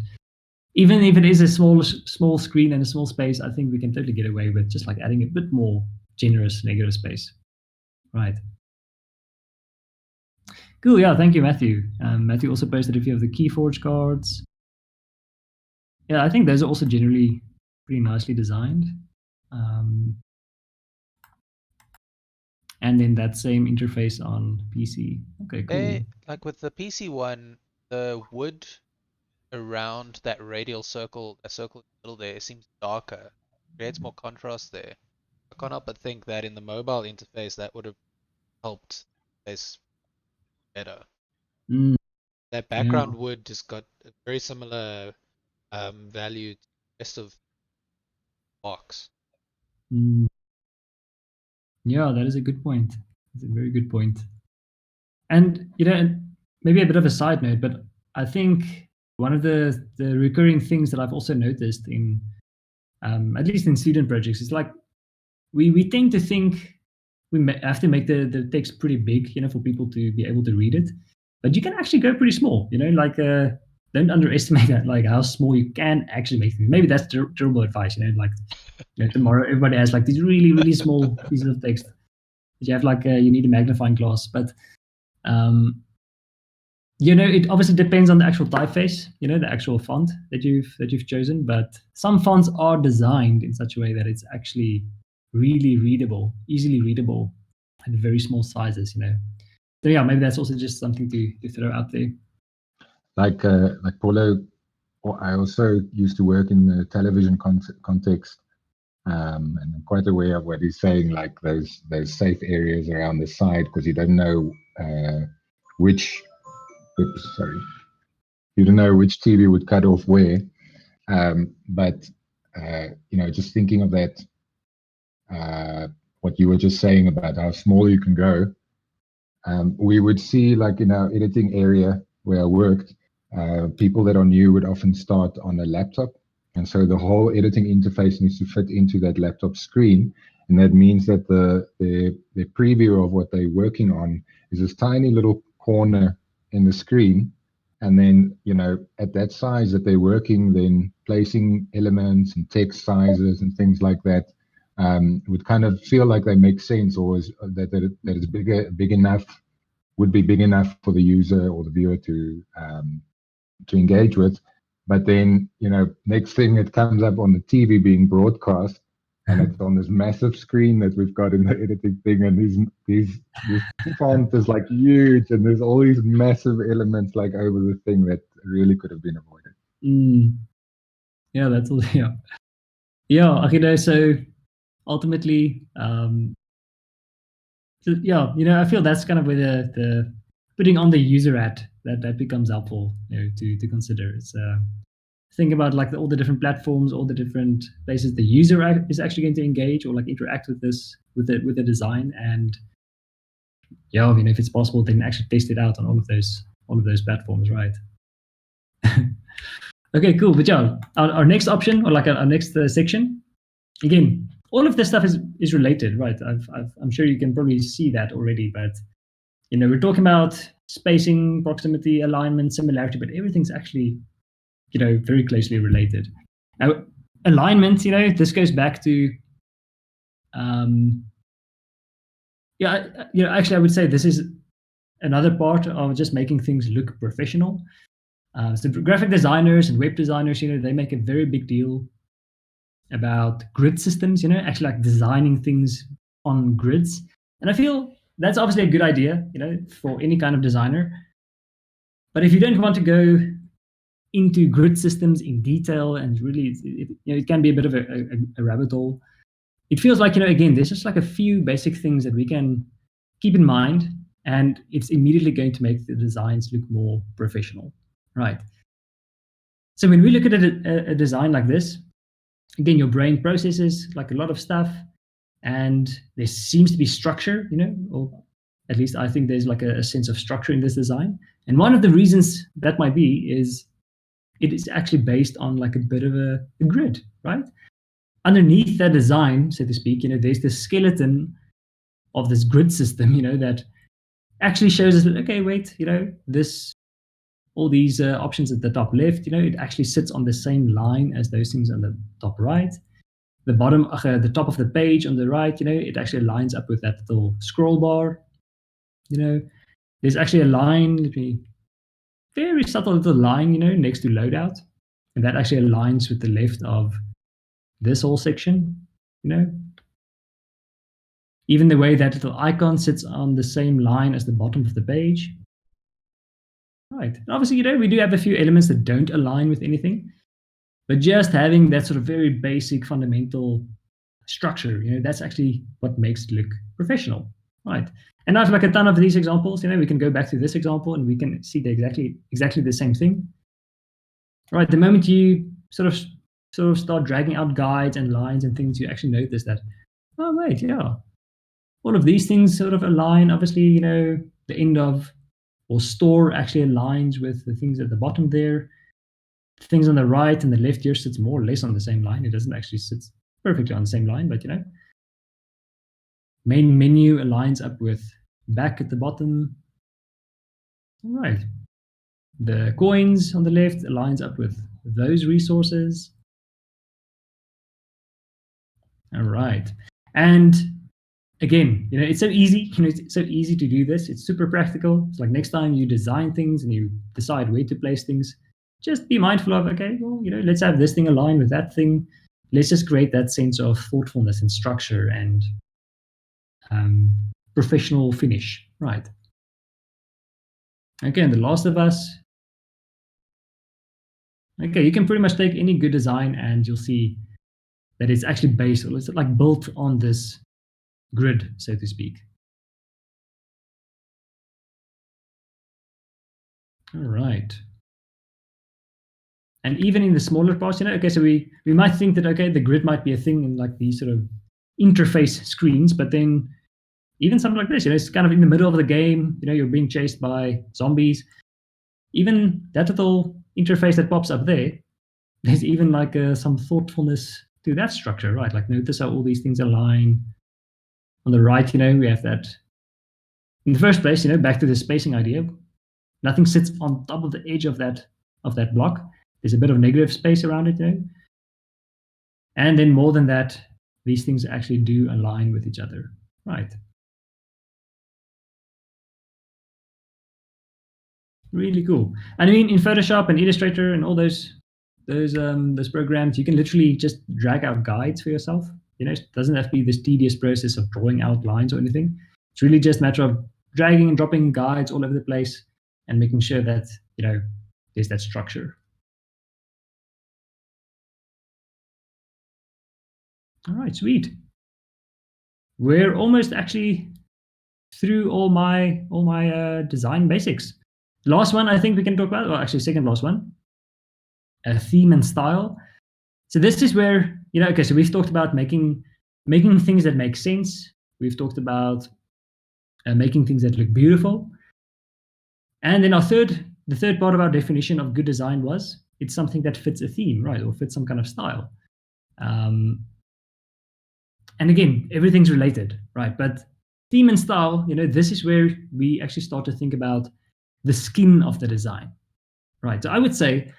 even if it is a small screen and a small space, I think we can totally get away with just like adding a bit more generous negative space. Right. Cool. Yeah. Thank you, Matthew. Matthew also posted a few of the Keyforge cards. Yeah, I think those are also generally pretty nicely designed. And then that same interface on PC. Okay, cool. Like with the PC one, the wood around that radial circle, a circle in the middle there, it seems darker. Creates more contrast there. I can't help but think that in the mobile interface that would have helped face better. Mm, That background wood has got a very similar value to the rest of the box. Yeah, that is a good point. It's a very good point. And maybe a bit of a side note, but I think one of the recurring things that I've also noticed in at least in student projects is like we tend to think we have to make the text pretty big, for people to be able to read it. But you can actually go pretty small, like don't underestimate that, like how small you can actually make things. Maybe that's terrible advice, like tomorrow everybody has like these really, really small pieces of text that you have like you need a magnifying glass. But it obviously depends on the actual typeface, the actual font that you've chosen. But some fonts are designed in such a way that it's actually really readable, easily readable at very small sizes, So yeah, maybe that's also just something to throw out there. Like Paulo, I also used to work in the television context, and I'm quite aware of what he's saying, like those safe areas around the side, because you don't know which TV would cut off where. But just thinking of that, what you were just saying about how small you can go, we would see, like in our editing area where I worked, people that are new would often start on a laptop, and so the whole editing interface needs to fit into that laptop screen, and that means that the preview of what they're working on is this tiny little corner in the screen, and then at that size that they're working, then placing elements and text sizes and things like that would kind of feel like they make sense, or that it's big enough, would be big enough for the user or the viewer to engage with. But then next thing, it comes up on the TV being broadcast, and it's on this massive screen that we've got in the editing thing, and this font is like huge, and there's all these massive elements like over the thing that really could have been avoided. Yeah, that's all. Yeah. Okay, so ultimately, I feel that's kind of where the putting on the user hat that becomes helpful, to consider. It's think about like all the different platforms, all the different places the user is actually going to engage or like interact with the design, and if it's possible, then actually test it out on all of those platforms, right? Okay, cool. But our next option, or like our next section, again, all of this stuff is related, right? I'm sure you can probably see that already, but we're talking about spacing, proximity, alignment, similarity, but everything's actually very closely related. Now, alignment, this goes back to actually I would say this is another part of just making things look professional. So graphic designers and web designers, they make a very big deal about grid systems, actually like designing things on grids. And I feel that's obviously a good idea, for any kind of designer. But if you don't want to go into grid systems in detail, and really, it can be a bit of a rabbit hole. it feels like, again, there's just like a few basic things that we can keep in mind, and it's immediately going to make the designs look more professional, right? So when we look at a design like this, again, your brain processes like a lot of stuff, and there seems to be structure, or at least I think there's like a sense of structure in this design. And one of the reasons that might be is it is actually based on like a bit of a grid, right? Underneath that design, so to speak, there's the skeleton of this grid system, that actually shows us that, okay, wait, this, all these options at the top left, it actually sits on the same line as those things on the top right. The bottom, the top of the page on the right, it actually lines up with that little scroll bar. There's actually a line, very subtle little line, next to loadout, and that actually aligns with the left of this whole section. Even the way that little icon sits on the same line as the bottom of the page. Right. And obviously, we do have a few elements that don't align with anything, but just having that sort of very basic fundamental structure, that's actually what makes it look professional, right? And I have like a ton of these examples. We can go back to this example and we can see exactly the same thing, right? The moment you sort of start dragging out guides and lines and things, you actually notice that, oh wait, yeah, all of these things sort of align. Obviously, the end of or store actually aligns with the things at the bottom there. Things on the right and the left here sits more or less on the same line. It doesn't actually sit perfectly on the same line, but main menu aligns up with back at the bottom. All right. The coins on the left aligns up with those resources. All right. And again, it's so easy. It's so easy to do this. It's super practical. It's like next time you design things and you decide where to place things, just be mindful of, okay, well, let's have this thing align with that thing. Let's just create that sense of thoughtfulness and structure and professional finish, right? Again, The Last of Us. Okay, you can pretty much take any good design and you'll see that it's actually based, or it's like built on this grid, so to speak. All right. And even in the smaller parts, okay, so we might think that, okay, the grid might be a thing in like these sort of interface screens, but then even something like this, it's kind of in the middle of the game, you're being chased by zombies. Even that little interface that pops up there's even like some thoughtfulness to that structure, right? Like notice how all these things align. On the right, we have that. In the first place, back to the spacing idea, nothing sits on top of the edge of that block. There's a bit of negative space around it, and then more than that, these things actually do align with each other, right? Really cool. And I mean, in Photoshop and Illustrator and all those programs, you can literally just drag out guides for yourself. It doesn't have to be this tedious process of drawing out lines or anything. It's really just a matter of dragging and dropping guides all over the place and making sure that there's that structure. All right, sweet. We're almost actually through all my design basics. Last one I think we can talk about, well, actually second last one, theme and style. So this is where, okay, so we've talked about making things that make sense. We've talked about making things that look beautiful. And then the third part of our definition of good design was it's something that fits a theme, right, or fits some kind of style. And again, everything's related, right? But theme and style, this is where we actually start to think about the skin of the design, right? So I would say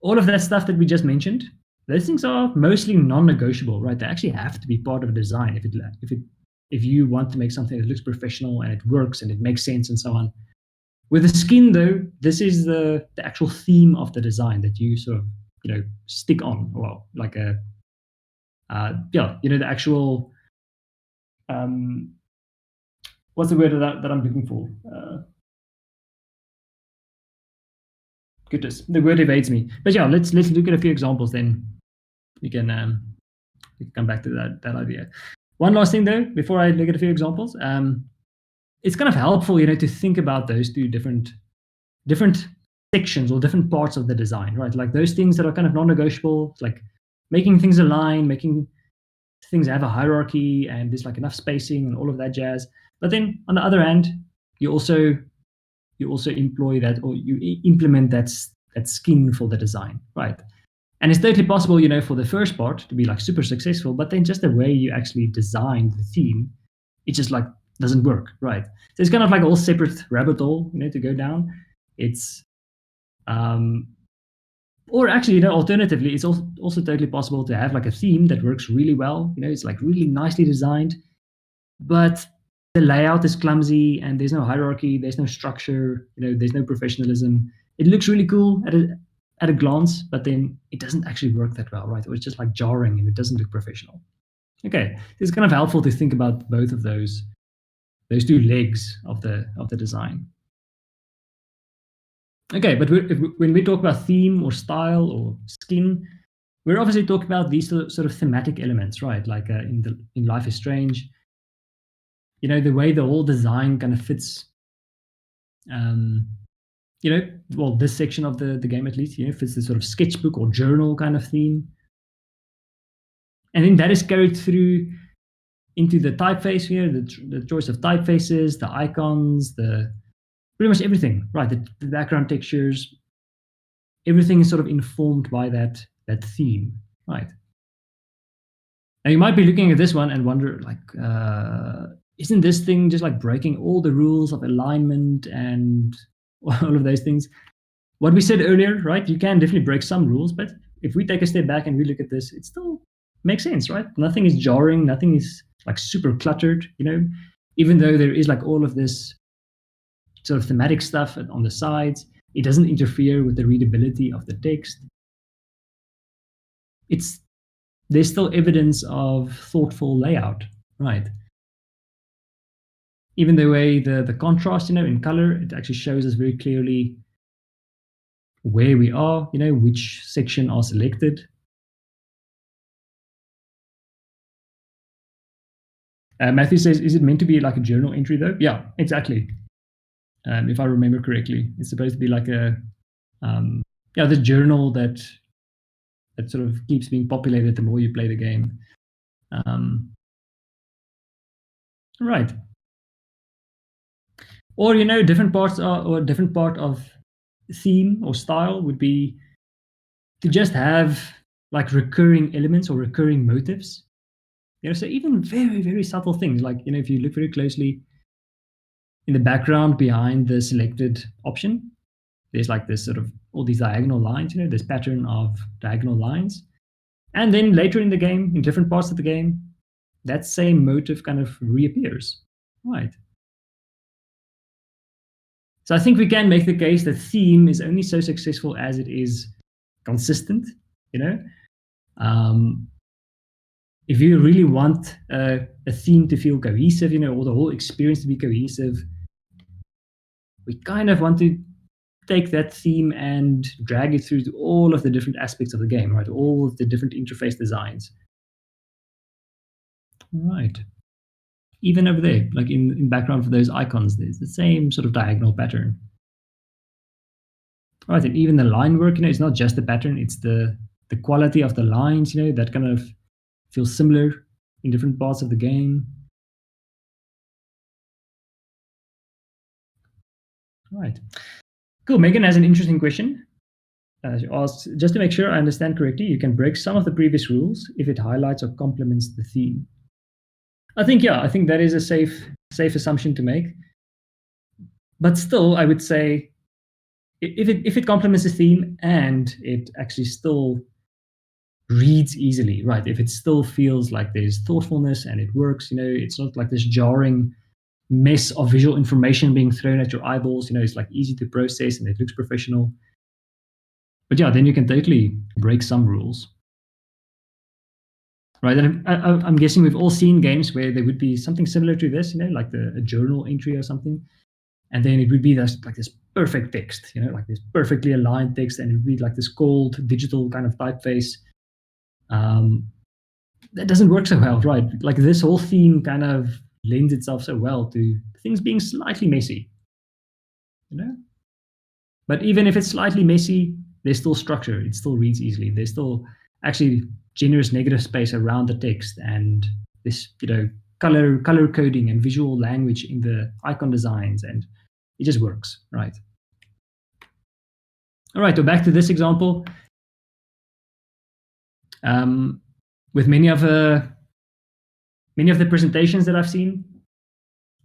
all of that stuff that we just mentioned, those things are mostly non-negotiable, right? They actually have to be part of a design if you want to make something that looks professional and it works and it makes sense and so on. With the skin, though, this is the actual theme of the design that you sort of stick on. Well, like the actual what's the word that I'm looking for? Goodness, the word evades me. But yeah, let's look at a few examples. Then we can we can come back to that idea. One last thing though, before I look at a few examples, it's kind of helpful, to think about those two different sections or different parts of the design, right? Like those things that are kind of non-negotiable, like making things align, making things have a hierarchy, and there's like enough spacing and all of that jazz. But then on the other hand, you also employ that, or you implement that skin for the design, right? And it's totally possible, for the first part to be like super successful, but then just the way you actually designed the theme, it just like doesn't work, right? So it's kind of like a whole separate rabbit hole, to go down. It's or actually, alternatively, it's also totally possible to have like a theme that works really well. It's like really nicely designed, but the layout is clumsy and there's no hierarchy, there's no structure, there's no professionalism. It looks really cool at a glance, but then it doesn't actually work that well, right? Or it's just like jarring and it doesn't look professional. Okay, it's kind of helpful to think about both of those two legs of the design. Okay, but when we talk about theme or style or skin, we're obviously talking about these sort of thematic elements, right? Like in Life is Strange, the way the whole design kind of fits. Well, this section of the game at least, fits the sort of sketchbook or journal kind of theme, and then that is carried through into the typeface here, the choice of typefaces, the icons, pretty much everything, right? The background textures, everything is sort of informed by that theme, right? Now you might be looking at this one and wonder, like, isn't this thing just like breaking all the rules of alignment and all of those things? What we said earlier, right? You can definitely break some rules, but if we take a step back and we look at this, it still makes sense, right? Nothing is jarring, nothing is like super cluttered, even though there is like all of this sort of thematic stuff on the sides, it doesn't interfere with the readability of the text. There's still evidence of thoughtful layout, right? Even the way the contrast, in color, it actually shows us very clearly where we are, which section are selected. Matthew says, is it meant to be like a journal entry though? Yeah, exactly. If I remember correctly, it's supposed to be like the journal that sort of keeps being populated the more you play the game. Right. Or different parts or different part of theme or style would be to just have like recurring elements or recurring motifs. So even very, very subtle things, like if you look very closely in the background behind the selected option, there's like this sort of all these diagonal lines, this pattern of diagonal lines. And then later in the game, in different parts of the game, that same motif kind of reappears, right? So I think we can make the case that theme is only so successful as it is consistent, If you really want a theme to feel cohesive, or the whole experience to be cohesive, we kind of want to take that theme and drag it through to all of the different aspects of the game, right? All of the different interface designs. Right. Even over there, like in background for those icons, there's the same sort of diagonal pattern. Right, and even the line work, it's not just the pattern, it's the quality of the lines, that kind of feels similar in different parts of the game. Right. Cool. Megan has an interesting question. She asks, just to make sure I understand correctly, you can break some of the previous rules if it highlights or complements the theme. I think that is a safe assumption to make. But still, I would say if it complements the theme and it actually still reads easily, right? If it still feels like there's thoughtfulness and it works, it's not like this jarring mess of visual information being thrown at your eyeballs, it's like easy to process and it looks professional. But yeah, then you can totally break some rules. Right, and I'm guessing we've all seen games where there would be something similar to this, like a journal entry or something, and then it would be this perfect text, like this perfectly aligned text, and it would be like this cold digital kind of typeface. that doesn't work so well, right? Like this whole theme kind of lends itself so well to things being slightly messy, you know? But even if it's slightly messy, there's still structure. It still reads easily. There's still actually generous negative space around the text, and this, color coding and visual language in the icon designs, and it just works, right? All right, so back to this example. With many of the presentations that I've seen,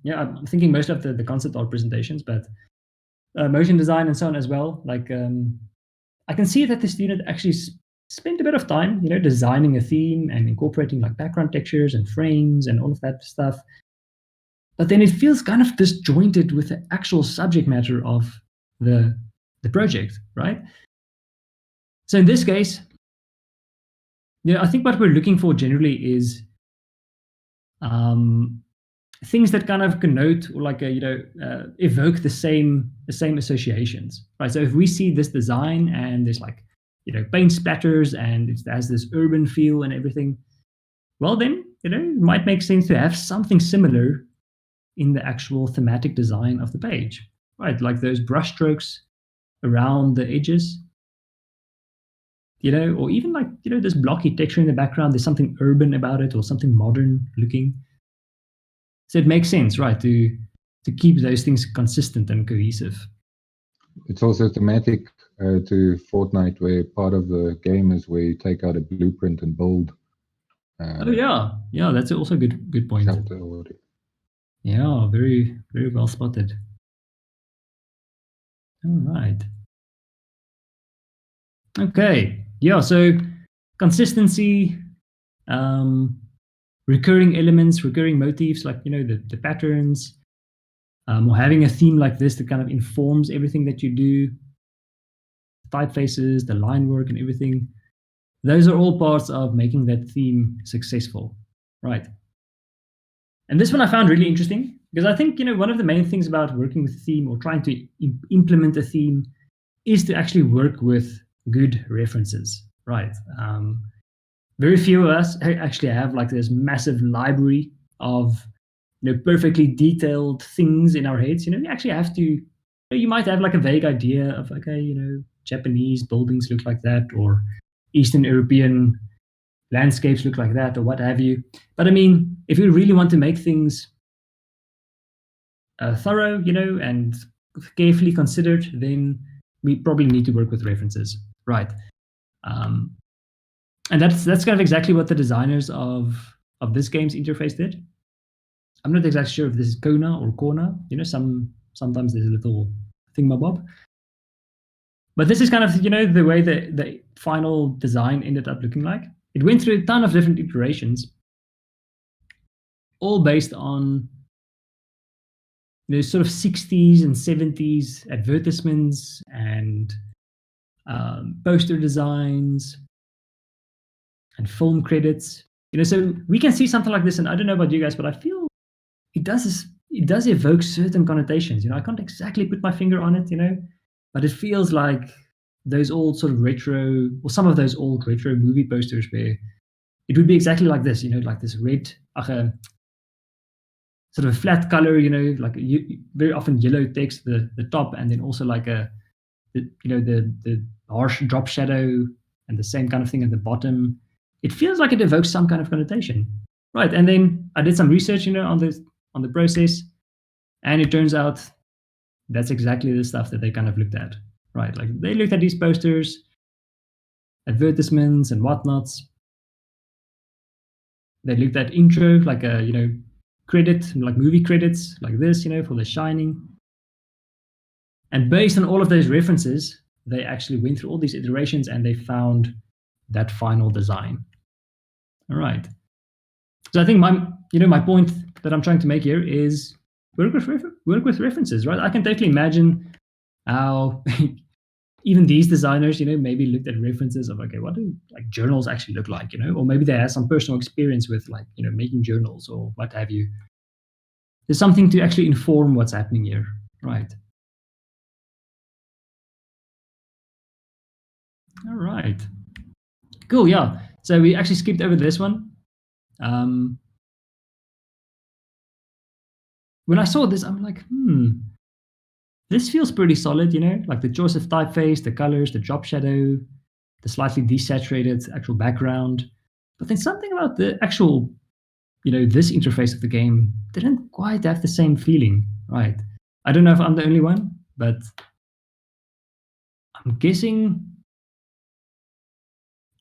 yeah, I'm thinking most of the concept art presentations, but motion design and so on as well. Like, I can see that the student actually spent a bit of time, designing a theme and incorporating like background textures and frames and all of that stuff. But then it feels kind of disjointed with the actual subject matter of the project, right? So in this case, I think what we're looking for generally is things that kind of connote or like evoke the same associations, right? So if we see this design and there's like paint splatters and it has this urban feel and everything, well then it might make sense to have something similar in the actual thematic design of the page, right? Like those brush strokes around the edges, or even like this blocky texture in the background. There's something urban about it or something modern looking. So it makes sense, right, to keep those things consistent and cohesive. It's also thematic to Fortnite, where part of the game is where you take out a blueprint and build. Oh yeah, that's also a good point. Shelter or whatever. Yeah, very very well spotted. All right. Okay. Yeah. So consistency, recurring elements, recurring motifs, like the patterns, or having a theme like this that kind of informs everything that you do. Typefaces, the line work, and everything. Those are all parts of making that theme successful, right? And this one I found really interesting because I think one of the main things about working with a theme or trying to implement a theme is to actually work with good references, right? Very few of us actually have like this massive library of perfectly detailed things in our heads. We actually have to. You might have like a vague idea of Japanese buildings look like that, or Eastern European landscapes look like that, or what have you. But I mean, if you really want to make things thorough, and carefully considered, then we probably need to work with references, right? And that's kind of exactly what the designers of this game's interface did. I'm not exactly sure if this is Kona or Kona. Sometimes there's a little thingamabob. But this is kind of the way the final design ended up looking like. It went through a ton of different iterations, all based on sort of 60s and 70s advertisements and poster designs and film credits. So we can see something like this, and I don't know about you guys, but I feel it does evoke certain connotations. I can't exactly put my finger on it, but it feels like those old sort of retro, or some of those old retro movie posters where it would be exactly like this, like this red, sort of a flat color, like very often yellow text the top, and then also like the harsh drop shadow and the same kind of thing at the bottom. It feels like it evokes some kind of connotation, right? And then I did some research, on the process, and it turns out that's exactly the stuff that they kind of looked at, right? Like they looked at these posters, advertisements, and whatnots. They looked at intro, like a credit, like movie credits, like this, for The Shining. And based on all of those references, they actually went through all these iterations and they found that final design. All right. So I think my point that I'm trying to make here is work with references, right? I can totally imagine how even these designers, maybe looked at references of, okay, what do like journals actually look like, or maybe they have some personal experience with like, making journals or what have you. There's something to actually inform what's happening here, right? All right. Cool, yeah. So we actually skipped over this one. When I saw this, I'm like, this feels pretty solid, like the choice of typeface, the colors, the drop shadow, the slightly desaturated actual background. But then something about the actual, this interface of the game didn't quite have the same feeling, right? I don't know if I'm the only one, but I'm guessing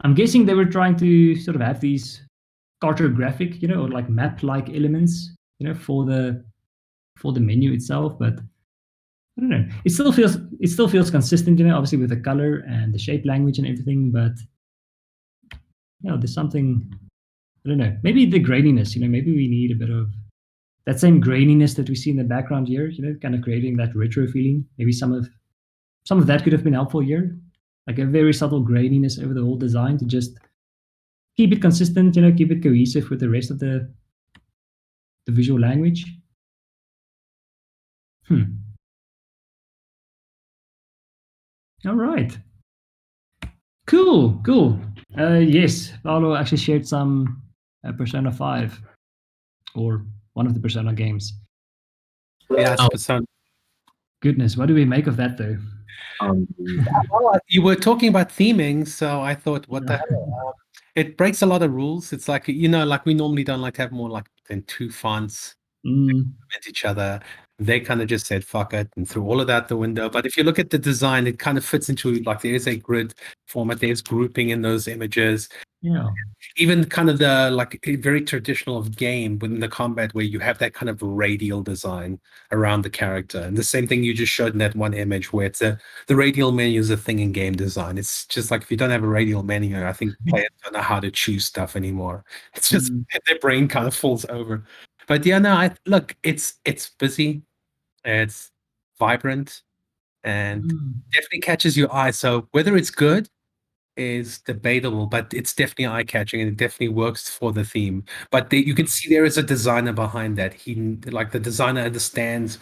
they were trying to sort of have these cartographic, or like map-like elements, for the menu itself, but I don't know. It still feels consistent, obviously with the color and the shape language and everything, but there's something, I don't know. Maybe the graininess, maybe we need a bit of that same graininess that we see in the background here, kind of creating that retro feeling. Maybe some of that could have been helpful here, like a very subtle graininess over the whole design to just keep it consistent, keep it cohesive with the rest of the visual language. All right. Cool. Yes, Paolo actually shared some Persona 5 or one of the Persona games. Yes, Persona. Goodness, what do we make of that, though? Well, you were talking about theming, so I thought, what the hell? It breaks a lot of rules. It's like, like we normally don't like to have more like than 2 fonts complement each other. They kind of just said, fuck it, and threw all of that out the window. But if you look at the design, it kind of fits into, like, there is a grid format, there's grouping in those images. Yeah. Even kind of the, like, a very traditional of game within the combat where you have that kind of radial design around the character. And the same thing you just showed in that one image where it's the radial menu is a thing in game design. It's just like, if you don't have a radial menu, I think players don't know how to choose stuff anymore. It's just their brain kind of falls over. But yeah, no, look, it's busy, it's vibrant, and definitely catches your eye. So whether it's good is debatable, but it's definitely eye-catching and it definitely works for the theme. But you can see there is a designer behind that. Like the designer understands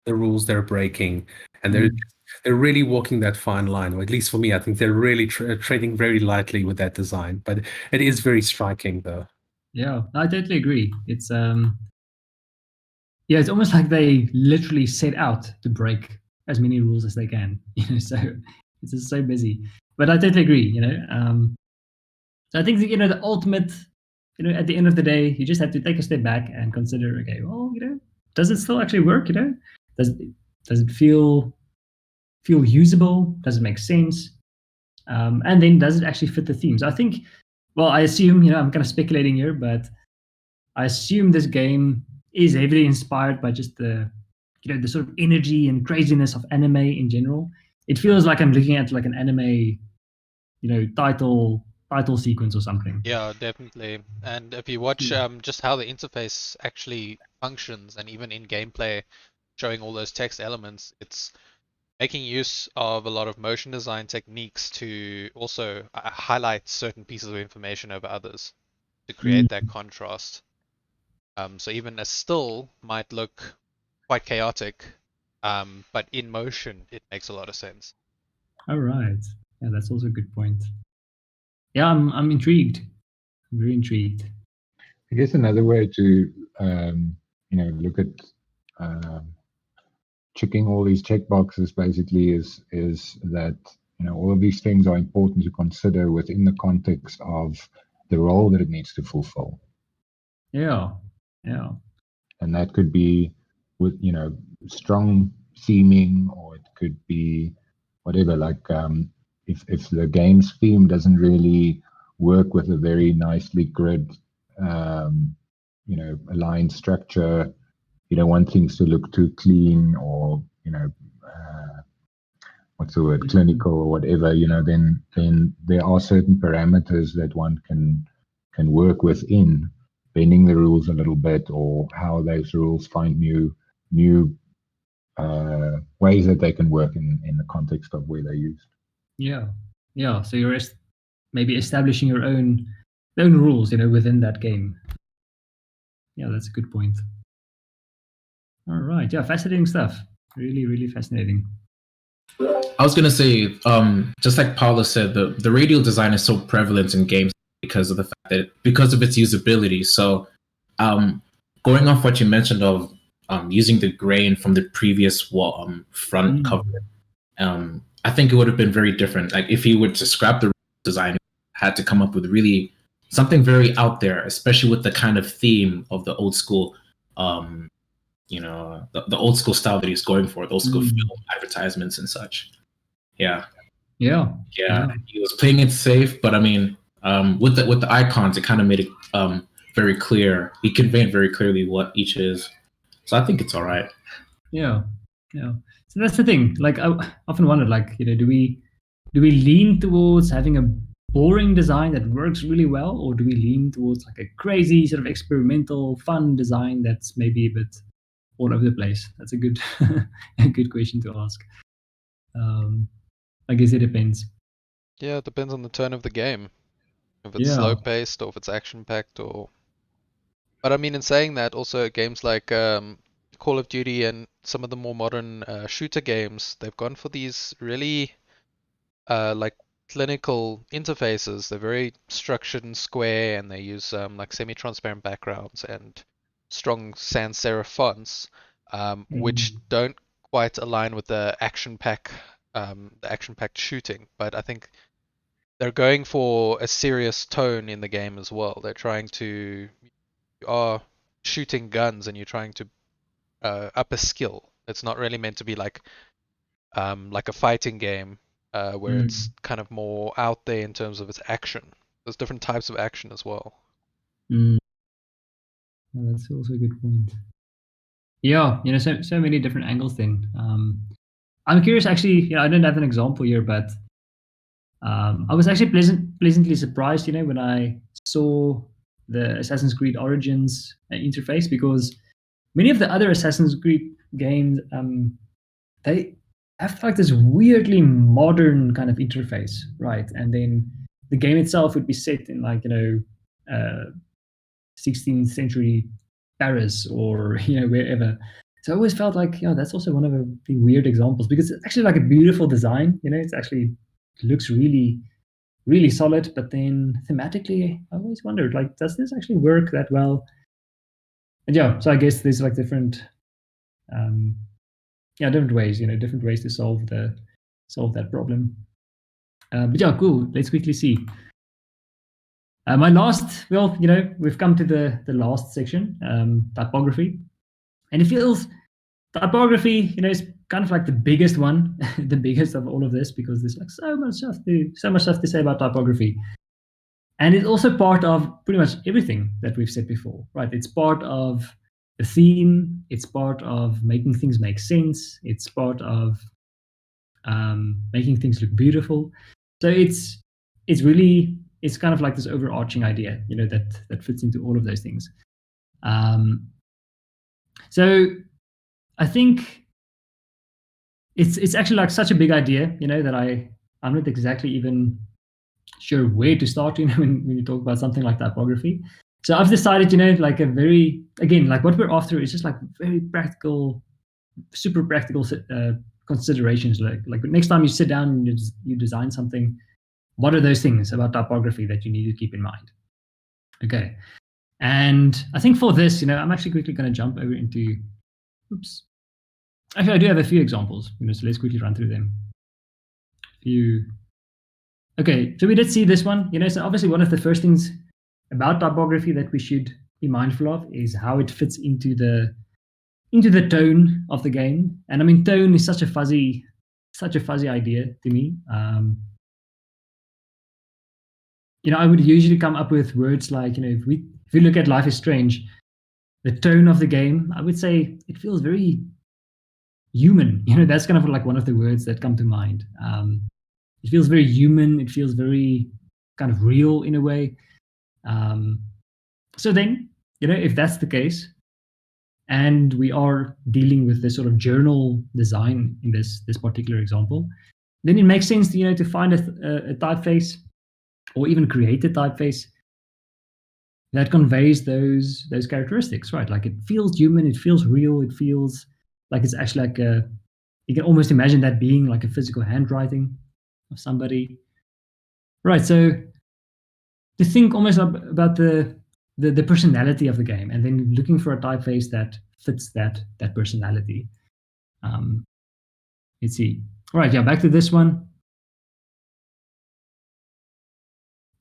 the rules they're breaking, and they're really walking that fine line. Or at least for me, I think they're really treading very lightly with that design. But it is very striking, though. Yeah, I totally agree. It's it's almost like they literally set out to break as many rules as they can. So it's just so busy. But I totally agree. So I think the ultimate, at the end of the day, you just have to take a step back and consider, okay, well, does it still actually work? Does it feel usable? Does it make sense? And then does it actually fit the themes? I think, well, I assume, I'm kind of speculating here, but I assume this game is heavily inspired by just the sort of energy and craziness of anime in general. It feels like I'm looking at like an anime, title sequence or something. Yeah, definitely. And if you watch just how the interface actually functions, and even in gameplay, showing all those text elements, it's making use of a lot of motion design techniques to also highlight certain pieces of information over others to create that contrast. So even a still might look quite chaotic, but in motion, it makes a lot of sense. All right. Yeah, that's also a good point. Yeah, I'm intrigued. I'm very intrigued. I guess another way to look at checking all these checkboxes basically is that all of these things are important to consider within the context of the role that it needs to fulfill. Yeah. And that could be with strong theming, or it could be whatever. Like if the game's theme doesn't really work with a very nicely grid, aligned structure, you don't want things to look too clean or what's the word, clinical or whatever. Then there are certain parameters that one can work within, bending the rules a little bit, or how those rules find new ways that they can work in the context of where they're used. Yeah. So you're maybe establishing your own rules, within that game. Yeah, that's a good point. All right. Yeah, fascinating stuff. Really, really fascinating. I was gonna say, just like Paolo said, the radial design is so prevalent in games. because of the fact that because of its usability. So, going off what you mentioned of using the grain from the previous front cover, I think it would have been very different. Like if you were to scrap the design, had to come up with really something very out there, especially with the kind of theme of the old school, the old school style that he's going for, the old school film advertisements and such. Yeah. He was playing it safe, but I mean, with the icons, it kind of made it very clear. He conveyed very clearly what each is. So I think it's all right. Yeah. So that's the thing. Like I often wondered, like, do we lean towards having a boring design that works really well, or do we lean towards like a crazy sort of experimental, fun design that's maybe a bit all over the place? That's a good a good question to ask. I guess it depends. Yeah, it depends on the tone of the game. If it's slow paced or if it's action packed or. But I mean, in saying that, also games like Call of Duty and some of the more modern shooter games, they've gone for these really like clinical interfaces. They're very structured and square, and they use like semi-transparent backgrounds and strong sans serif fonts, which don't quite align with the action-packed shooting. But I think they're going for a serious tone in the game as well. They're trying to, you are shooting guns and you're trying to up a skill. It's not really meant to be like a fighting game where it's kind of more out there in terms of its action. There's different types of action as well. That's also a good point. Yeah, so many different angles then. I'm curious, actually, I don't have an example here, but I was actually pleasantly surprised, when I saw the Assassin's Creed Origins interface, because many of the other Assassin's Creed games, they have like this weirdly modern kind of interface, right? And then the game itself would be set in like 16th century Paris or wherever. So I always felt like that's also one of the weird examples, because it's actually like a beautiful design. It's actually looks really, really solid, but then thematically, I always wondered, like, does this actually work that well? And so I guess there's like different different ways, different ways to solve that problem. But yeah, cool. Let's quickly see. My last, we've come to the last section, typography, and it feels typography, is kind of like the biggest one, the biggest of all of this, because there's like so much stuff to say about typography, and it's also part of pretty much everything that we've said before, right? It's part of the theme. It's part of making things make sense. It's part of making things look beautiful. So it's kind of like this overarching idea, that fits into all of those things. So I think it's actually like such a big idea, that I'm not exactly even sure where to start, when you talk about something like typography. So I've decided, like like what we're after is just like very practical, super practical considerations. Like next time you sit down and you design something, what are those things about typography that you need to keep in mind? Okay. And I think for this, I'm actually quickly going to jump over into, Actually, I do have a few examples, so let's quickly run through them. Okay, so we did see this one, so obviously one of the first things about typography that we should be mindful of is how it fits into the tone of the game. And I mean, tone is such a fuzzy idea to me. I would usually come up with words like, if we look at Life is Strange, the tone of the game, I would say it feels very human. That's kind of like one of the words that come to mind. It feels very human. It feels very kind of real in a way. So then, if that's the case, and we are dealing with this sort of journal design in this particular example, then it makes sense, to find a typeface, or even create a typeface that conveys those characteristics, right? Like it feels human, it feels real, it feels like it's actually like you can almost imagine that being like a physical handwriting of somebody. Right, so to think almost about the personality of the game, and then looking for a typeface that fits that personality. Let's see. All right, yeah, back to this one.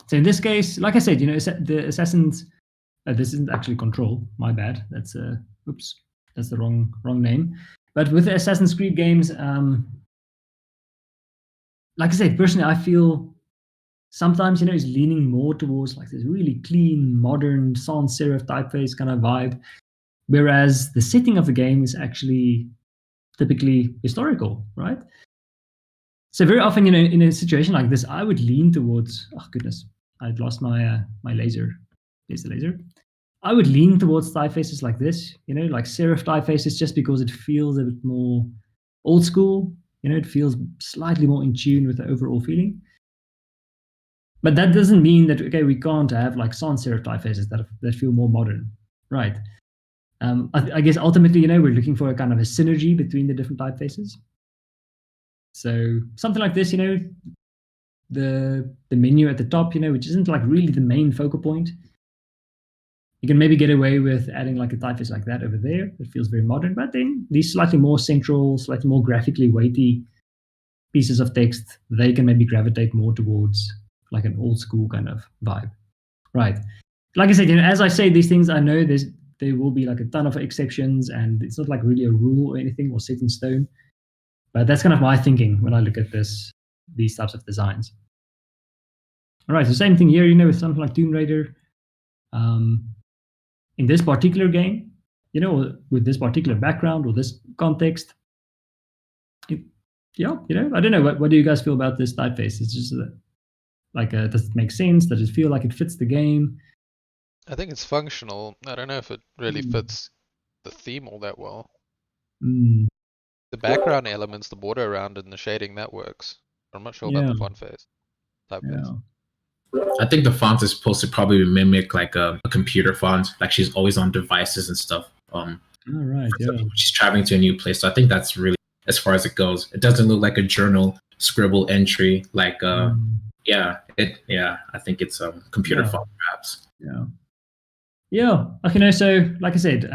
So in this case, like I said, the assassins. This isn't actually Control. My bad. That's oops. That's the wrong name. But with the Assassin's Creed games, like I said, personally, I feel sometimes it's leaning more towards like this really clean, modern, sans serif typeface kind of vibe, whereas the setting of the game is actually typically historical, right? So very often, in a situation like this, I would lean towards. Oh goodness, I'd lost my my laser. There's the laser. I would lean towards typefaces like this, like serif typefaces, just because it feels a bit more old school. It feels slightly more in tune with the overall feeling. But that doesn't mean that, okay, we can't have like sans serif typefaces that feel more modern, right? I guess ultimately, we're looking for a kind of a synergy between the different typefaces. So something like this, the menu at the top, which isn't like really the main focal point. You can maybe get away with adding like a typeface like that over there. It feels very modern, but then these slightly more central, slightly more graphically weighty pieces of text, they can maybe gravitate more towards like an old school kind of vibe, right? Like I said, as I say these things, I know there will be like a ton of exceptions, and it's not like really a rule or anything or set in stone. But that's kind of my thinking when I look at these types of designs. All right, so same thing here, with something like Tomb Raider. In this particular game, with this particular background or this context, I don't know. What do you guys feel about this typeface? It's just does it make sense? Does it feel like it fits the game? I think it's functional. I don't know if it really fits the theme all that well. The background elements, the border around it and the shading, that works. I'm not sure about the font face. Typeface. I think the font is supposed to probably mimic like a computer font, like she's always on devices and stuff. All right, yeah. She's traveling to a new place, so I think that's really as far as it goes. It doesn't look like a journal scribble entry, like I think it's a computer font, perhaps. Yeah. Okay, so like I said,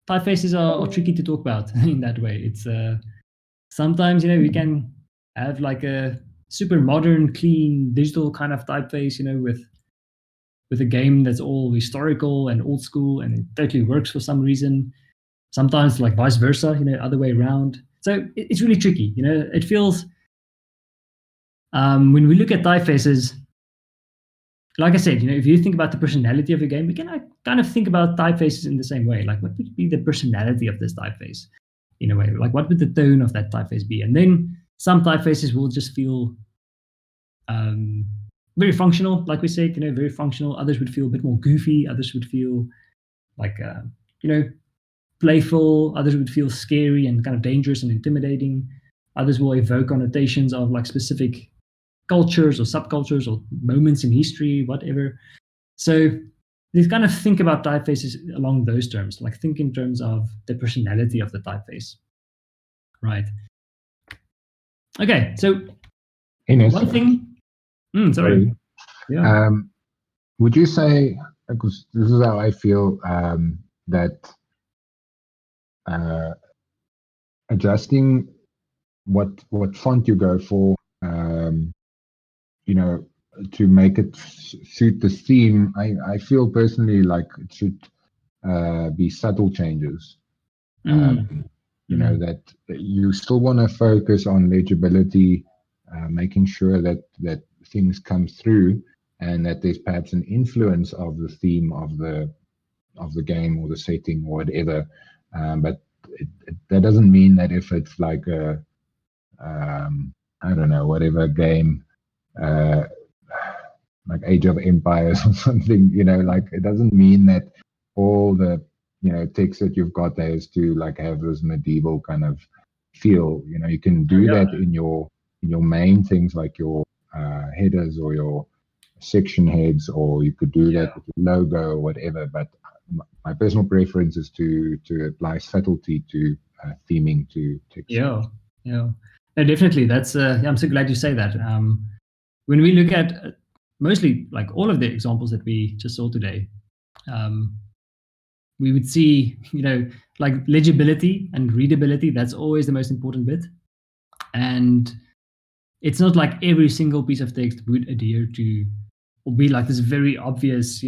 typefaces are tricky to talk about in that way. It's sometimes we can have like a super modern, clean, digital kind of typeface, with a game that's all historical and old school, and it totally works for some reason. Sometimes like vice versa, other way around. So it's really tricky. It feels when we look at typefaces, like I said, if you think about the personality of a game, we can kind of think about typefaces in the same way. Like, what would be the personality of this typeface in a way? Like, what would the tone of that typeface be? And then some typefaces will just feel very functional, like we said, very functional. Others would feel a bit more goofy. Others would feel like, playful. Others would feel scary and kind of dangerous and intimidating. Others will evoke connotations of like specific cultures or subcultures or moments in history, whatever. So you kind of think about typefaces along those terms, like think in terms of the personality of the typeface, right? Okay, so Inus, one thing. Sorry. Yeah. Would you say, because this is how I feel, that adjusting what font you go for, to make it suit the theme, I feel personally like it should be subtle changes. That you still want to focus on legibility, making sure that things come through, and that there's perhaps an influence of the theme of the game or the setting or whatever. But that doesn't mean that if it's like a I don't know, whatever game, like Age of Empires or something, like it doesn't mean that all the text that you've got there is to like have this medieval kind of feel. You can do that in your main things like your headers or your section heads, or you could do that with the logo or whatever. But my personal preference is to apply subtlety to theming to text. Yeah. No, definitely. That's I'm so glad you say that. When we look at mostly like all of the examples that we just saw today, we would see, like legibility and readability. That's always the most important bit. And it's not like every single piece of text would adhere to or be like this very obvious,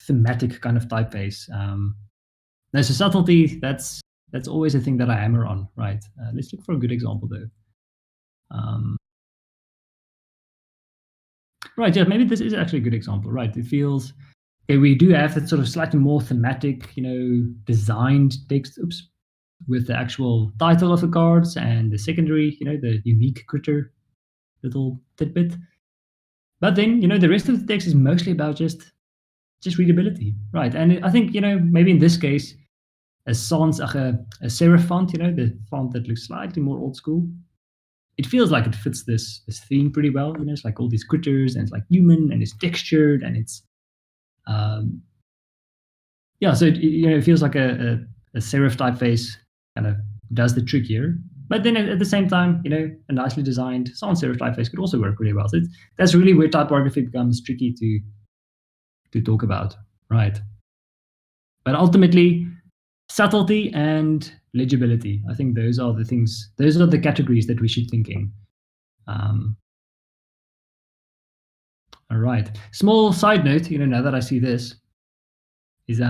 thematic kind of typeface. There's a subtlety. That's always a thing that I hammer on, right? Let's look for a good example though. Right, yeah, maybe this is actually a good example, right? It feels, okay, we do have that sort of slightly more thematic, designed text, with the actual title of the cards and the secondary, the unique critter little tidbit. But then, the rest of the text is mostly about just readability, right? And I think, maybe in this case, a serif font, the font that looks slightly more old school, it feels like it fits this theme pretty well. It's like all these critters and it's like human and it's textured and it's so it feels like a serif typeface kind of does the trick here. But then at the same time, a nicely designed sans serif typeface could also work really well. So that's really where typography becomes tricky to talk about, right? But ultimately, subtlety and legibility, I think those are the things, those are the categories that we should think in. All right. Small side note, now that I see this, is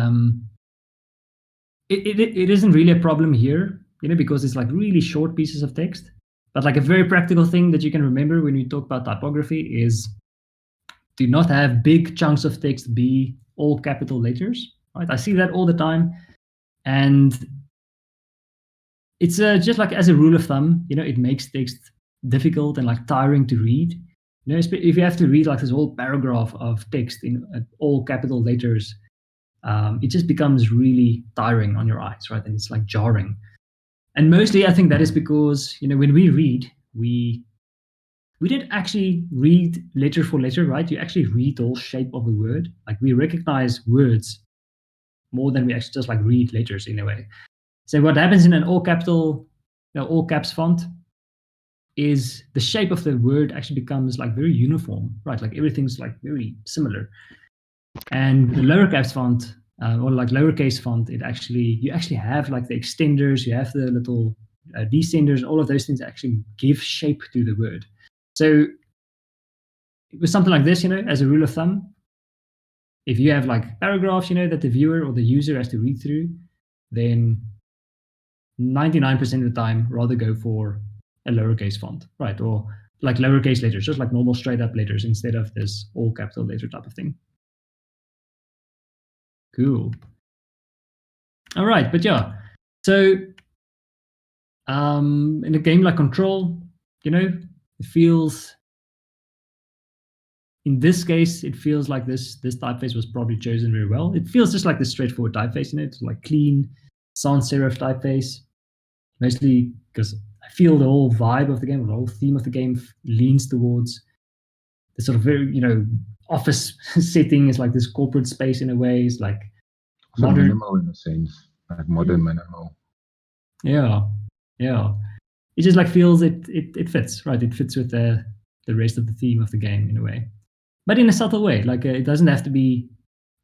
it isn't really a problem here, because it's like really short pieces of text. But like a very practical thing that you can remember when we talk about typography is to not have big chunks of text be all capital letters, right? I see that all the time. And it's just like as a rule of thumb, it makes text difficult and like tiring to read. If you have to read like this whole paragraph of text in all capital letters, it just becomes really tiring on your eyes, right? And it's like jarring. And mostly I think that is because, when we read, we didn't actually read letter for letter, right? You actually read the whole shape of a word. Like we recognize words more than we actually just like read letters in a way. So what happens in an all capital, all caps font is the shape of the word actually becomes like very uniform, right? Like everything's like very similar. And the lower caps font or like lowercase font, you actually have like the extenders, you have the little descenders, all of those things actually give shape to the word. So with something like this, as a rule of thumb, if you have like paragraphs, that the viewer or the user has to read through, then 99% of the time, rather go for a lowercase font, right? Or like lowercase letters, just like normal straight up letters instead of this all capital letter type of thing. Cool. All right, but yeah. So in a game like Control, it feels, in this case, it feels like this typeface was probably chosen very well. It feels just like this straightforward typeface, it's like clean, sans serif typeface. Mostly because I feel the whole vibe of the game, the whole theme of the game leans towards the sort of very, office setting is like this corporate space in a way. It's like so modern, minimal in a sense, like modern minimal. Yeah. It just like feels it fits, right? It fits with the rest of the theme of the game in a way, but in a subtle way. Like it doesn't have to be.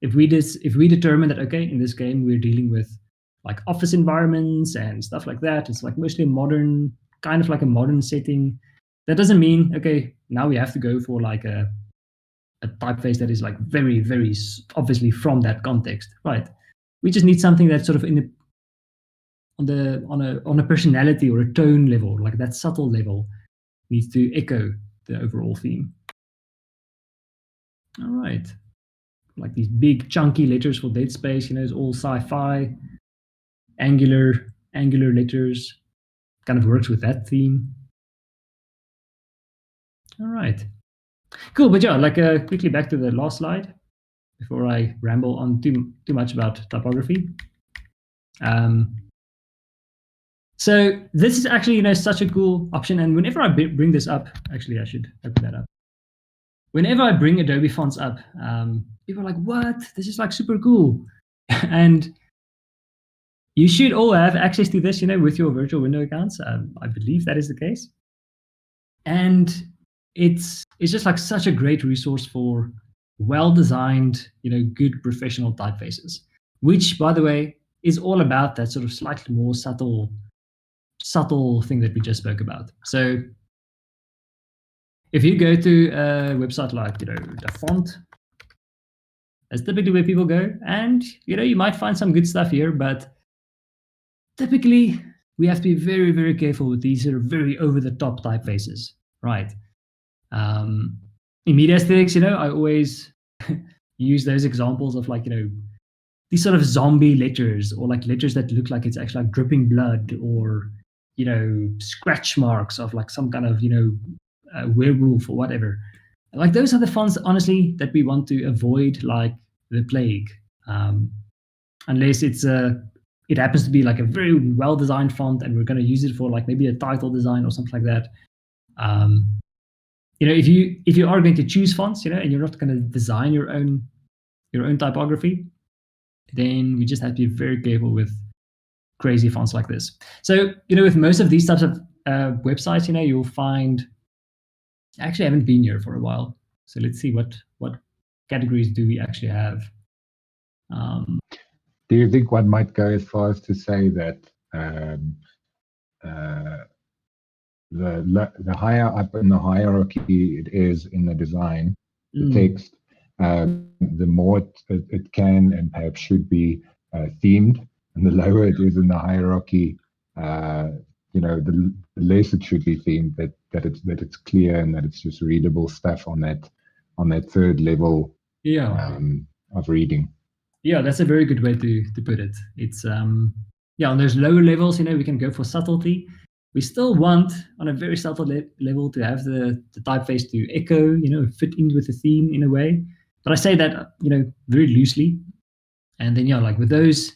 If we determine that, okay, in this game we're dealing with like office environments and stuff like that, it's like mostly modern, kind of like a modern setting. That doesn't mean, okay, now we have to go for like a typeface that is like very, very obviously from that context, right? We just need something that's sort of on a personality or a tone level, like that subtle level, needs to echo the overall theme. All right, like these big chunky letters for Dead Space, it's all sci-fi. Angular letters kind of works with that theme. All right, cool. But yeah, like quickly back to the last slide before I ramble on too much about typography. So this is actually such a cool option, and whenever I bring this up, actually I should open that up. Whenever I bring Adobe fonts up, people are like, "What? This is like super cool," and you should all have access to this, with your virtual window accounts. I believe that is the case. And it's just like such a great resource for well-designed, good professional typefaces, which, by the way, is all about that sort of slightly more subtle thing that we just spoke about. So if you go to a website like, the font, that's typically where people go, and you might find some good stuff here, but typically we have to be very, very careful with these sort of very over-the-top typefaces, right? In media aesthetics, I always use those examples of like, these sort of zombie letters, or like letters that look like it's actually like dripping blood, or scratch marks of like some kind of werewolf or whatever. Like those are the fonts, honestly, that we want to avoid like the plague, unless it happens to be like a very well designed font, and we're going to use it for like maybe a title design or something like that. If you are going to choose fonts, and you're not going to design your own typography, then we just have to be very careful with crazy fonts like this. So, with most of these types of websites, you'll find. Actually, I haven't been here for a while, so let's see what categories do we actually have. Do you think one might go as far as to say that the higher up in the hierarchy it is in the design, the text, the more it can and perhaps should be themed, and the lower it is in the hierarchy, the less it should be themed. That it's clear and that it's just readable stuff on that third level of reading. Yeah, that's a very good way to put it. It's on those lower levels, we can go for subtlety. We still want, on a very subtle level, to have the typeface to echo, fit in with the theme in a way. But I say that, very loosely. And then, like with those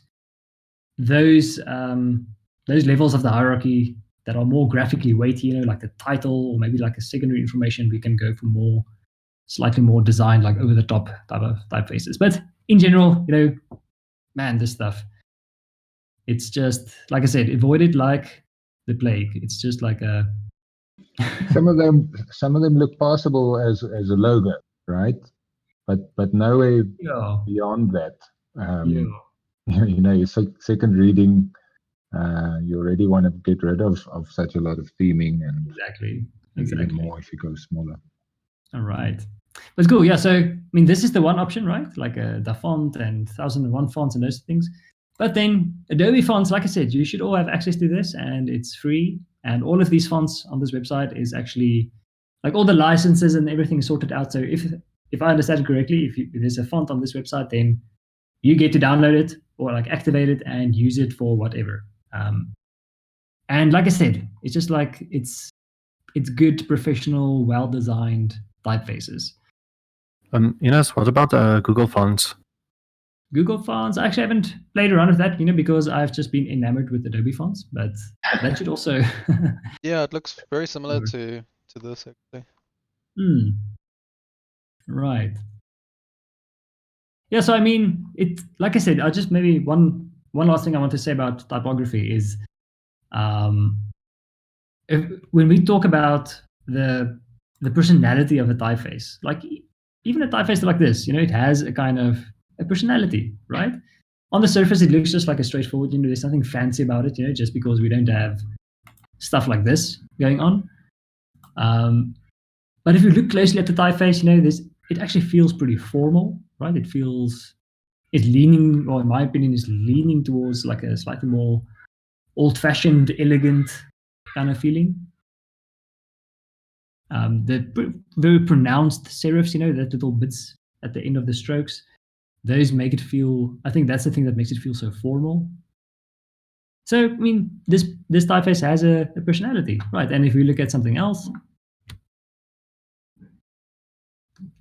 levels of the hierarchy that are more graphically weighty, like the title or maybe like a secondary information, we can go for slightly more designed, like over the top type of typefaces. But in general, man, this stuff, it's just, like I said, avoid it like the plague. It's just like a some of them look passable as a logo, right? But nowhere beyond that. Your second reading, you already want to get rid of such a lot of theming, and exactly even more if you go smaller. All right. That's cool. Yeah. So, this is the one option, right? Like the font and 1001 fonts and those things. But then Adobe fonts, like I said, you should all have access to this, and it's free. And all of these fonts on this website is actually, like, all the licenses and everything is sorted out. So if I understand it correctly, if there's a font on this website, then you get to download it or like activate it and use it for whatever. And like I said, it's just like it's good, professional, well-designed typefaces. Inus, what about Google Fonts? Google Fonts, I actually haven't played around with that, because I've just been enamored with Adobe Fonts, but that should also... Yeah, it looks very similar to this, actually. Right. Yeah, so it, like I said, I just maybe one last thing I want to say about typography is when we talk about the personality of a typeface, like even a typeface like this, it has a kind of a personality, right? On the surface, it looks just like a straightforward, there's nothing fancy about it, just because we don't have stuff like this going on. But if you look closely at the typeface, it actually feels pretty formal, right? It's leaning, or in my opinion, is leaning towards like a slightly more old-fashioned, elegant kind of feeling. The very pronounced serifs, that little bits at the end of the strokes, those make it feel, I think that's the thing that makes it feel so formal. So, this typeface has a personality, right? And if we look at something else,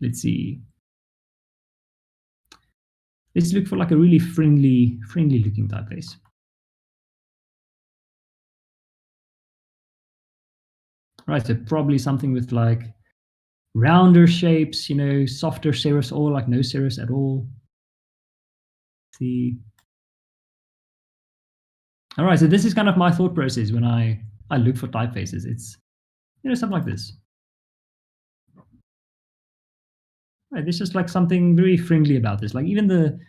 let's see. Let's look for like a really friendly looking typeface. Right, so probably something with like rounder shapes, softer serifs, or like no serifs at all. Let's see. All right, so this is kind of my thought process when I look for typefaces. It's, something like this. Right, there's just like something very friendly about this. Like even the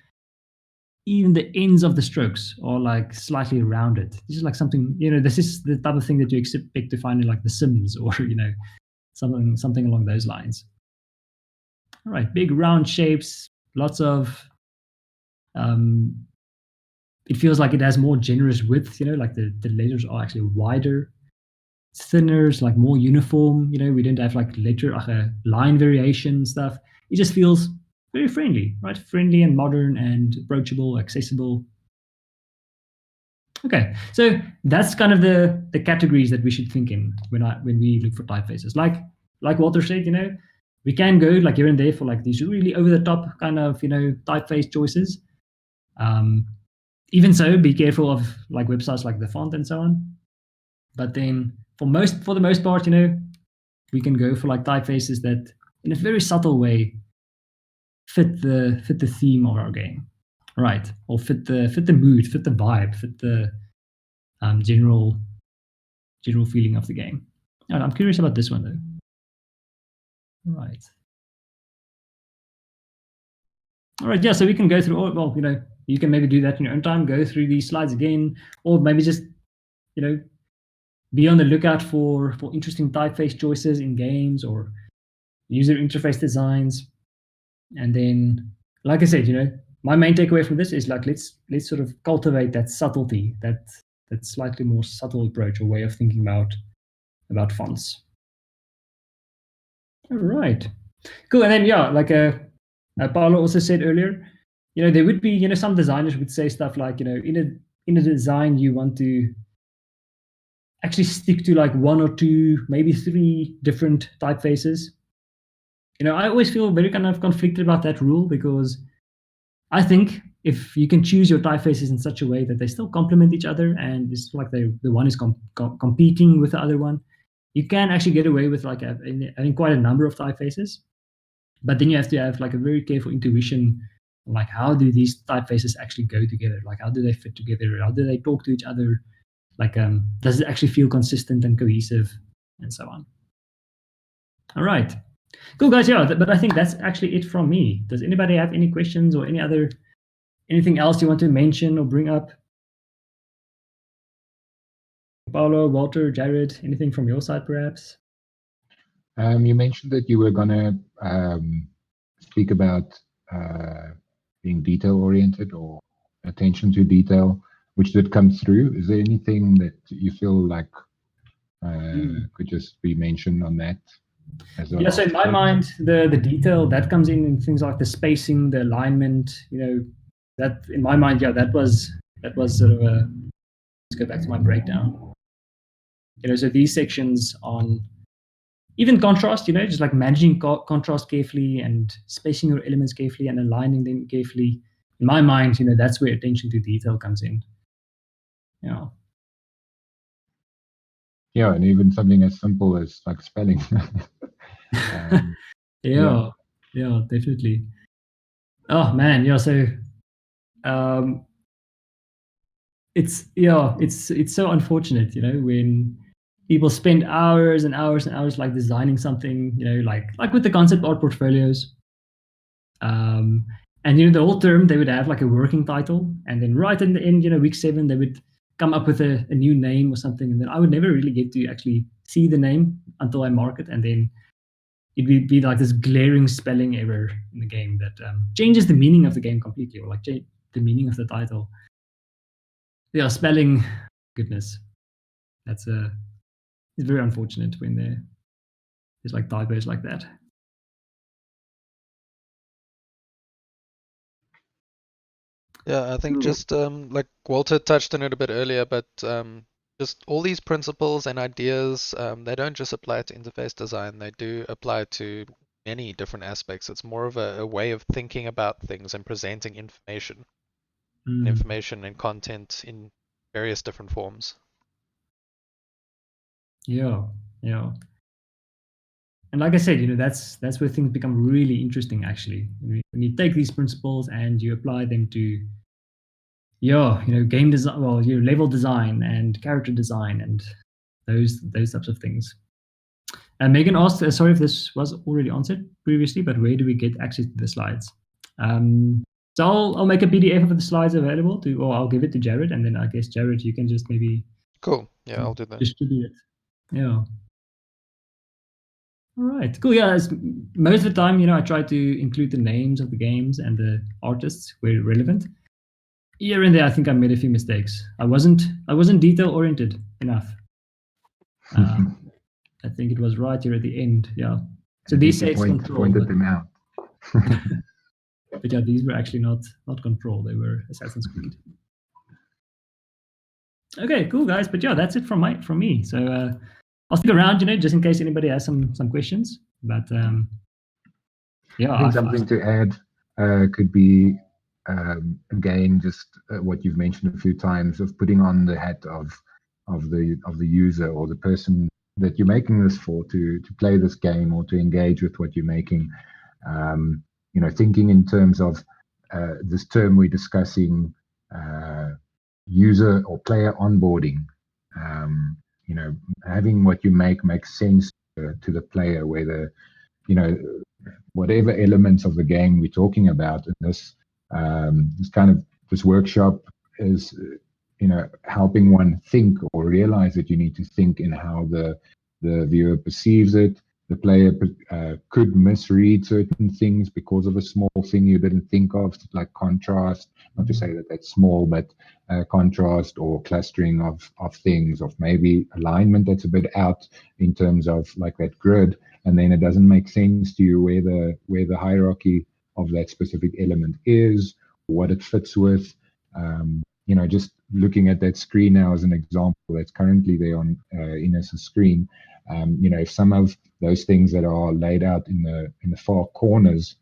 ends of the strokes are like slightly rounded. This is like something, this is the type of thing that you expect to find in like The Sims or something along those lines. All right, big round shapes, lots of it feels like it has more generous width, like the letters are actually wider. It's thinner, it's like more uniform, we don't have like line variation stuff. It just feels very friendly, right? Friendly and modern and approachable, accessible. Okay, so that's kind of the categories that we should think in when we look for typefaces. Like Walter said, we can go like here and there for like these really over the top kind of typeface choices. Even so, be careful of like websites like The Font and so on. But then for the most part, we can go for like typefaces that in a very subtle way fit the theme of our game, right? Or fit the mood, fit the vibe, fit the general feeling of the game. And I'm curious about this one though. Right. All right, yeah, so we can go through all, well, you can maybe do that in your own time, go through these slides again, or maybe just, be on the lookout for interesting typeface choices in games or user interface designs. And then, like I said, my main takeaway from this is like let's sort of cultivate that subtlety, that slightly more subtle approach or way of thinking about fonts. All right, cool. And then like Paolo also said earlier, there would be some designers would say stuff like in a design you want to actually stick to like one or two, maybe three different typefaces. I always feel very kind of conflicted about that rule because I think if you can choose your typefaces in such a way that they still complement each other and it's like the one is competing with the other one, you can actually get away with like having quite a number of typefaces. But then you have to have like a very careful intuition, like how do these typefaces actually go together? Like how do they fit together? How do they talk to each other? Like does it actually feel consistent and cohesive, and so on? All right. Cool, guys. Yeah, but I think that's actually it from me. Does anybody have any questions or anything else you want to mention or bring up? Paolo, Walter, Jared, anything from your side, perhaps? You mentioned that you were going to speak about being detail-oriented or attention to detail, which did come through. Is there anything that you feel like could just be mentioned on that? Yeah, so in my mind, the detail that comes in things like the spacing, the alignment, that in my mind, yeah, that was sort of a, let's go back to my breakdown. So these sections on even contrast, just like managing contrast carefully and spacing your elements carefully and aligning them carefully. In my mind, that's where attention to detail comes in. Yeah. Yeah, and even something as simple as like spelling. yeah, definitely. Oh man, yeah. So, it's so unfortunate, when people spend hours and hours and hours like designing something, like with the concept art portfolios. And the whole term they would have like a working title, and then right in the end, week 7 they would come up with a new name or something, and then I would never really get to actually see the name until I mark it, and then it would be like this glaring spelling error in the game that changes the meaning of the game completely, or like change the meaning of the title. Yeah, spelling, goodness, it's very unfortunate when there's like typos like that. Yeah, I think just like Walter touched on it a bit earlier, but just all these principles and ideas, they don't just apply to interface design, they do apply to many different aspects. It's more of a way of thinking about things and presenting information, and content in various different forms. Yeah. And like I said, that's where things become really interesting, actually. When you take these principles and you apply them to game design, well, level design and character design and those types of things. And Megan asked, sorry if this was already answered previously, but where do we get access to the slides? So I'll make a PDF of the slides available to, or I'll give it to Jared, and then I guess Jared, you can just maybe Cool. Yeah, I'll do that. distribute it. Yeah. All right. Cool. Yeah. Most of the time, I try to include the names of the games and the artists where relevant. Here and there, I think I made a few mistakes. I wasn't detail oriented enough. I think it was right here at the end. Yeah. So these say it's control. Pointed them out. But yeah, these were actually not control. They were Assassin's Creed. Okay, cool guys. But yeah, that's it from me. So I'll stick around, just in case anybody has some questions. But yeah, I think something to add could be again just what you've mentioned a few times of putting on the hat of the user or the person that you're making this for to play this game or to engage with what you're making. Thinking in terms of this term we're discussing, user or player onboarding. Having what you makes sense to the player, whether whatever elements of the game we're talking about. And this workshop is helping one think or realize that you need to think in how the viewer perceives it. The player could misread certain things because of a small thing you didn't think of, like contrast. Not to say that that's small, but contrast or clustering of things, of maybe alignment that's a bit out in terms of like that grid, and then it doesn't make sense to you where the hierarchy of that specific element is, what it fits with. Just looking at that screen now as an example that's currently there on Inus's screen. If some of those things that are laid out in the far corners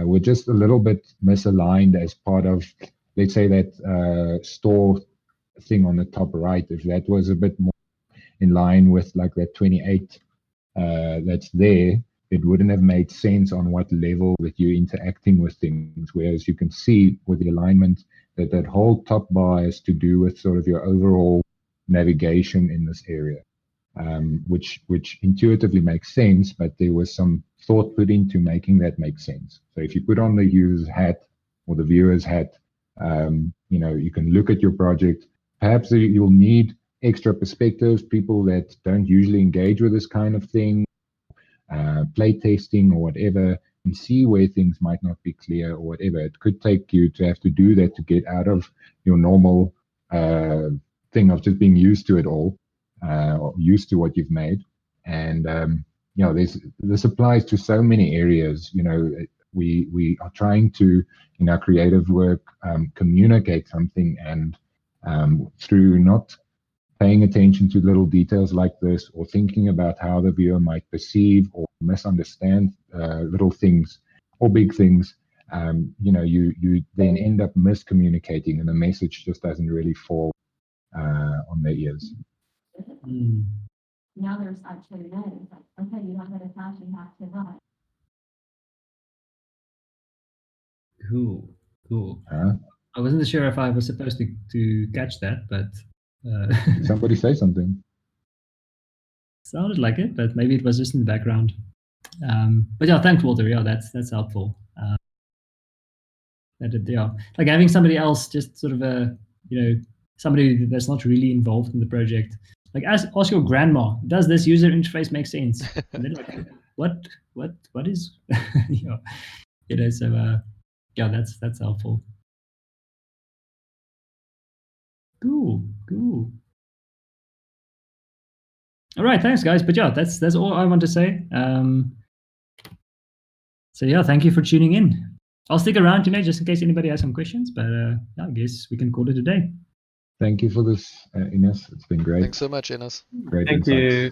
were just a little bit misaligned as part of, let's say, that store thing on the top right, if that was a bit more in line with like that 28 that's there, it wouldn't have made sense on what level that you're interacting with things. Whereas you can see with the alignment that whole top bar is to do with sort of your overall navigation in this area. Which intuitively makes sense, but there was some thought put into making that make sense. So if you put on the user's hat or the viewer's hat, you can look at your project. Perhaps you'll need extra perspectives, people that don't usually engage with this kind of thing, play testing or whatever, and see where things might not be clear or whatever. It could take you to have to do that to get out of your normal thing of just being used to it all. Or used to what you've made, and this applies to so many areas. We are trying to, in our creative work, communicate something, and through not paying attention to little details like this, or thinking about how the viewer might perceive or misunderstand little things or big things, you then end up miscommunicating, and the message just doesn't really fall on their ears. Now there's actually notes. Okay, you don't get a cash, you have to buy. Cool. I wasn't sure if I was supposed to catch that, but Did somebody say something? Sounded like it, but maybe it was just in the background. But yeah, thanks, Walter. Yeah, that's helpful. Like having somebody else, just sort of somebody that's not really involved in the project. Like ask your grandma, does this user interface make sense? And they're like, what is so that's helpful. Cool. All right, thanks guys. But yeah, that's all I want to say. So yeah, thank you for tuning in. I'll stick around, just in case anybody has some questions, but I guess we can call it a day. Thank you for this, Inus. It's been great. Thanks so much, Inus. Great Thank insights. you.